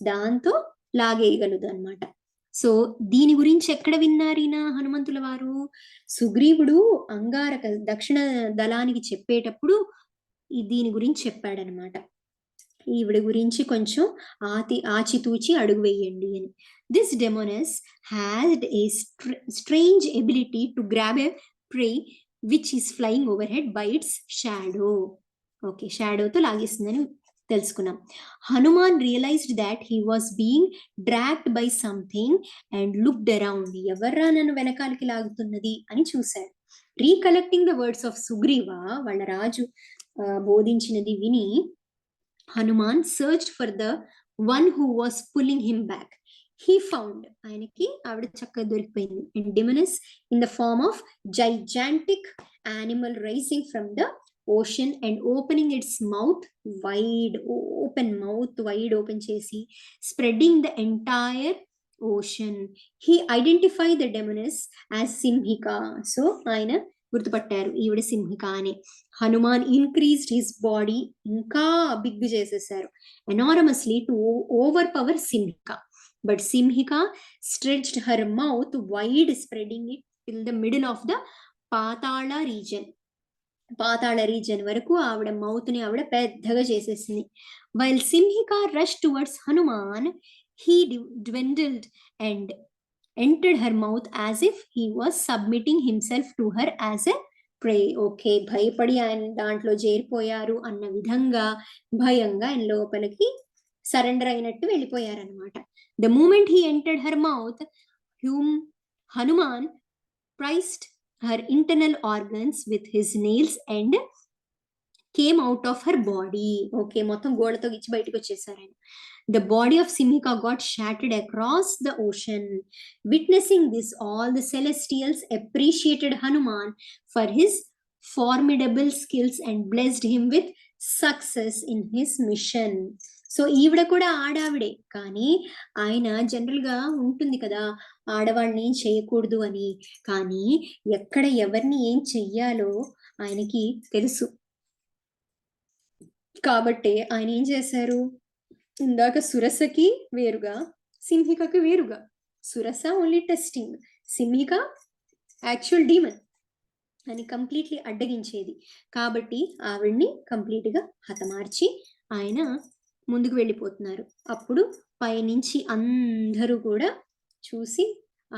దాంతో లాగేయగలదు అనమాట. సో దీని గురించి ఎక్కడ విన్నారీన హనుమంతుల వారు? సుగ్రీవుడు అంగారక దక్షిణ దళానికి చెప్పేటప్పుడు దీని గురించి చెప్పాడనమాట. ఈవిడ గురించి కొంచెం ఆచితూచి అడుగు వేయండి అని. This demoness had a strange ability to grab a prey which is flying overhead by its shadow. Okay, షాడోతో లాగేస్తుందని తెలుసుకున్నాం. Hanuman realised that he was being dragged by something and looked around. ఎవర్రా నన్ను వెనకాలకి లాగుతున్నది అని చూశాడు. Recollecting the words of Sugriva, వాళ్ళ రాజు బోధించినది విని Hanuman searched for the one who was pulling him back. He found, ఆయనకి ఆవిడ చక్కగా దొరికిపోయింది. And demoness in the form of gigantic animal rising from the ocean and opening its mouth wide open చేసి spreading the entire ocean. He identified the demoness as Simhika. So ఆయన గుర్తుపట్టారు ఈవిడ సింహిక అని. హనుమాన్ ఇంక్రీజ్డ్ హిస్ బాడీ, ఇంకా బిగ్ చేసేసారు enormously to overpower Simhika. But Simhika stretched her mouth wide, spreading it till the middle of the Patala region. Patala region వరకు ఆవిడ మౌత్ ని ఆవిడ పెద్దగా చేసేసింది. While Simhika rush towards Hanuman, he dwindled and entered her mouth as if he was submitting himself to her as a prey. Okay, భయపడి ఆయన దాంట్లో చేరిపోయారు అన్న విధంగా భయంగా ఆయన లోపలికి సరెండర్ అయినట్టు వెళ్ళిపోయారనమాట. The moment he entered her mouth, Hanuman pierced her internal organs with his nails and came out of her body. Okay, మొత్తం గోడతో గిచ్చి బయటకు వచ్చేసారు ఆయన. The body of Simhika got shattered across the ocean. Witnessing this, all the celestials appreciated Hanuman for his formidable skills and blessed him with success in his mission. So ఈవిడ కూడా ఆడావిడే, కానీ ఆయన జనరల్ గా ఉంటుంది కదా ఆడవాళ్ళని ఏం చేయకూడదు అని, కానీ ఎక్కడ ఎవరిని ఏం చెయ్యాలో ఆయనకి తెలుసు. కాబట్టి ఆయన ఏం చేశారు, ఇందాక సురసకి వేరుగా సింహికకి వేరుగా, Surasa only testing, Simhika actual demon అని కంప్లీట్లీ అడ్డగించేది. కాబట్టి ఆవిడ్ని కంప్లీట్ గా హతమార్చి ఆయన ముందుకు వెళ్ళిపోతున్నారు. అప్పుడు పైనుంచి అందరూ కూడా చూసి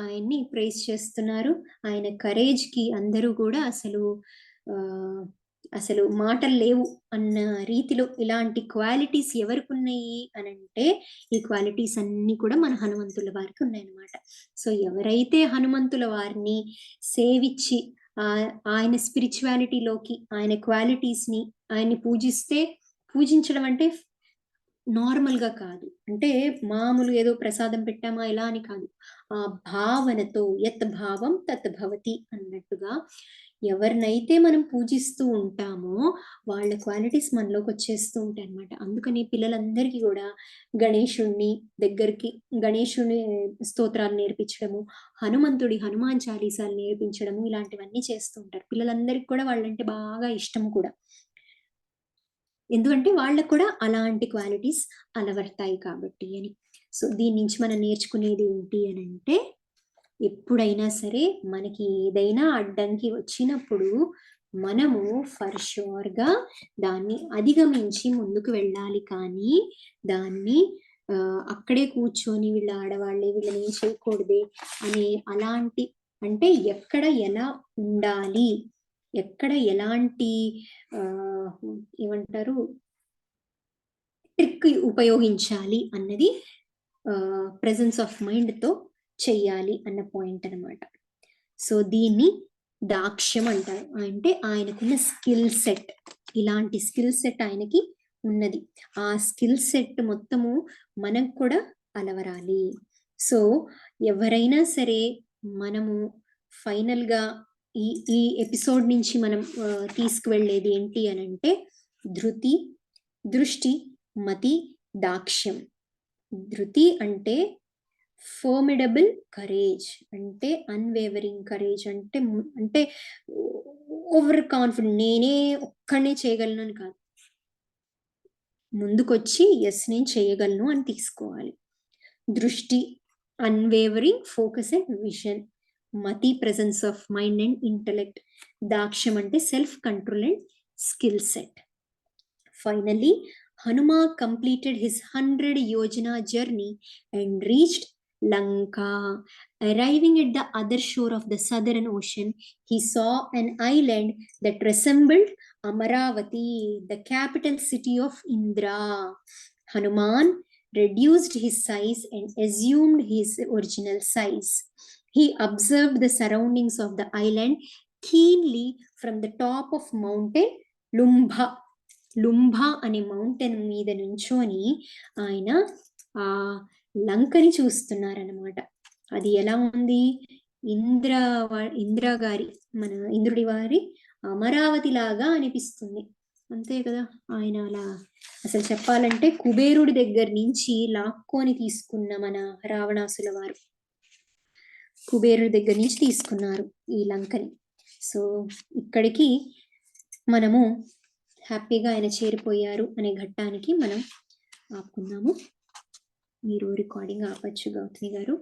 ఆయన్ని ప్రైజ్ చేస్తున్నారు. ఆయన కరేజ్ కి అందరూ కూడా అసలు మాటలు లేవు అన్న రీతిలో ఇలాంటి క్వాలిటీస్ ఎవరికి ఉన్నాయి అని అంటే, ఈ క్వాలిటీస్ అన్ని కూడా మన హనుమంతుల వారికి ఉన్నాయన్నమాట. సో ఎవరైతే హనుమంతుల వారిని సేవించి ఆయన స్పిరిచువాలిటీలోకి, ఆయన క్వాలిటీస్ ని, ఆయన్ని పూజించడం అంటే నార్మల్ గా కాదు, అంటే మామూలు ఏదో ప్రసాదం పెట్టామా ఇలా అని కాదు, ఆ భావనతో యత్ భావం తత్ భవతి అన్నట్టుగా ఎవరినైతే మనం పూజిస్తూ ఉంటామో వాళ్ళ క్వాలిటీస్ మనలోకి వచ్చేస్తూ ఉంటాయి అనమాట. అందుకని పిల్లలందరికీ కూడా గణేశుని స్తోత్రాలు నేర్పించడము, హనుమాన్ చాలీసాలు నేర్పించడము, ఇలాంటివన్నీ చేస్తూ ఉంటారు. పిల్లలందరికీ కూడా వాళ్ళంటే బాగా ఇష్టము కూడా, ఎందుకంటే వాళ్ళకు కూడా అలాంటి క్వాలిటీస్ అలవర్తాయి కాబట్టి అని. సో దీని నుంచి మనం నేర్చుకునేది ఏంటి అని అంటే, ఎప్పుడైనా సరే మనకి ఏదైనా అడ్డంకి వచ్చినప్పుడు మనము ఫర్ ష్యూర్గా దాన్ని అధిగమించి ముందుకు వెళ్ళాలి, కానీ దాన్ని అక్కడే కూర్చొని వీళ్ళ ఆడవాళ్ళే వీళ్ళని ఏం చేయకూడదే అనే అలాంటి, అంటే ఎక్కడ ఎలా ఉండాలి ఎక్కడ ఎలాంటి ఏమంటారు ట్రిక్ ఉపయోగించాలి అన్నది ప్రెజెన్స్ ఆఫ్ మైండ్తో చెయ్యాలి అన్న పాయింట్ అనమాట. సో దీన్ని దాక్ష్యం అంటారు. అంటే ఆయనకున్న స్కిల్ సెట్, ఇలాంటి స్కిల్ సెట్ ఆయనకి ఉన్నది. ఆ స్కిల్ సెట్ మొత్తము మనకు కూడా అలవరాలి. సో ఎవరైనా సరే మనము ఫైనల్గా ఈ ఈ ఎపిసోడ్ నుంచి మనం తీసుకువెళ్ళేది ఏంటి అని అంటే ధృతి, దృష్టి, మతి, దాక్ష్యం. ధృతి అంటే ఫర్మిడబుల్ కరేజ్, అంటే అన్వేవరింగ్ కరేజ్, అంటే ఓవర్ కాన్ఫిడెంట్, నేనే ఒక్కనే చేయగలను అని కాదు, ముందుకొచ్చి ఎస్ నేను చేయగలను అని తీసుకోవాలి. దృష్టి అన్వేవరింగ్ ఫోకస్ అండ్ విజన్. మతి presence of mind and intellect. దాక్ష్యం అంటే self control and skill set. Finally, Hanuma completed his 100 yojana journey and reached Lanka. Arriving at the other shore of the southern ocean, he saw an island that resembled Amaravati, the capital city of Indra. Hanuman reduced his size and assumed his original size. He observed the surroundings of the island keenly from the top of mountain Lumbha. లుంభా అనే మౌంటైన్ మీద నుంచొని ఆయన ఆ లంకని చూస్తున్నారనమాట. అది ఎలా ఉంది? ఇంద్ర గారి, మన ఇంద్రుడి వారి అమరావతి లాగా అనిపిస్తుంది, అంతే కదా. ఆయన అలా అసలు చెప్పాలంటే కుబేరుడి దగ్గర నుంచి లాక్కొని తీసుకున్న మన రావణాసుల వారు కుబేరుడి దగ్గర నుంచి తీసుకున్నారు ఈ లంకని. సో ఇక్కడికి మనము హ్యాపీగా ఆయన చేరిపోయారు అనే ఘట్టానికి మనం ఆపుకుందాము. మీరు రికార్డింగ్ ఆపచ్చు గౌతమి గారు.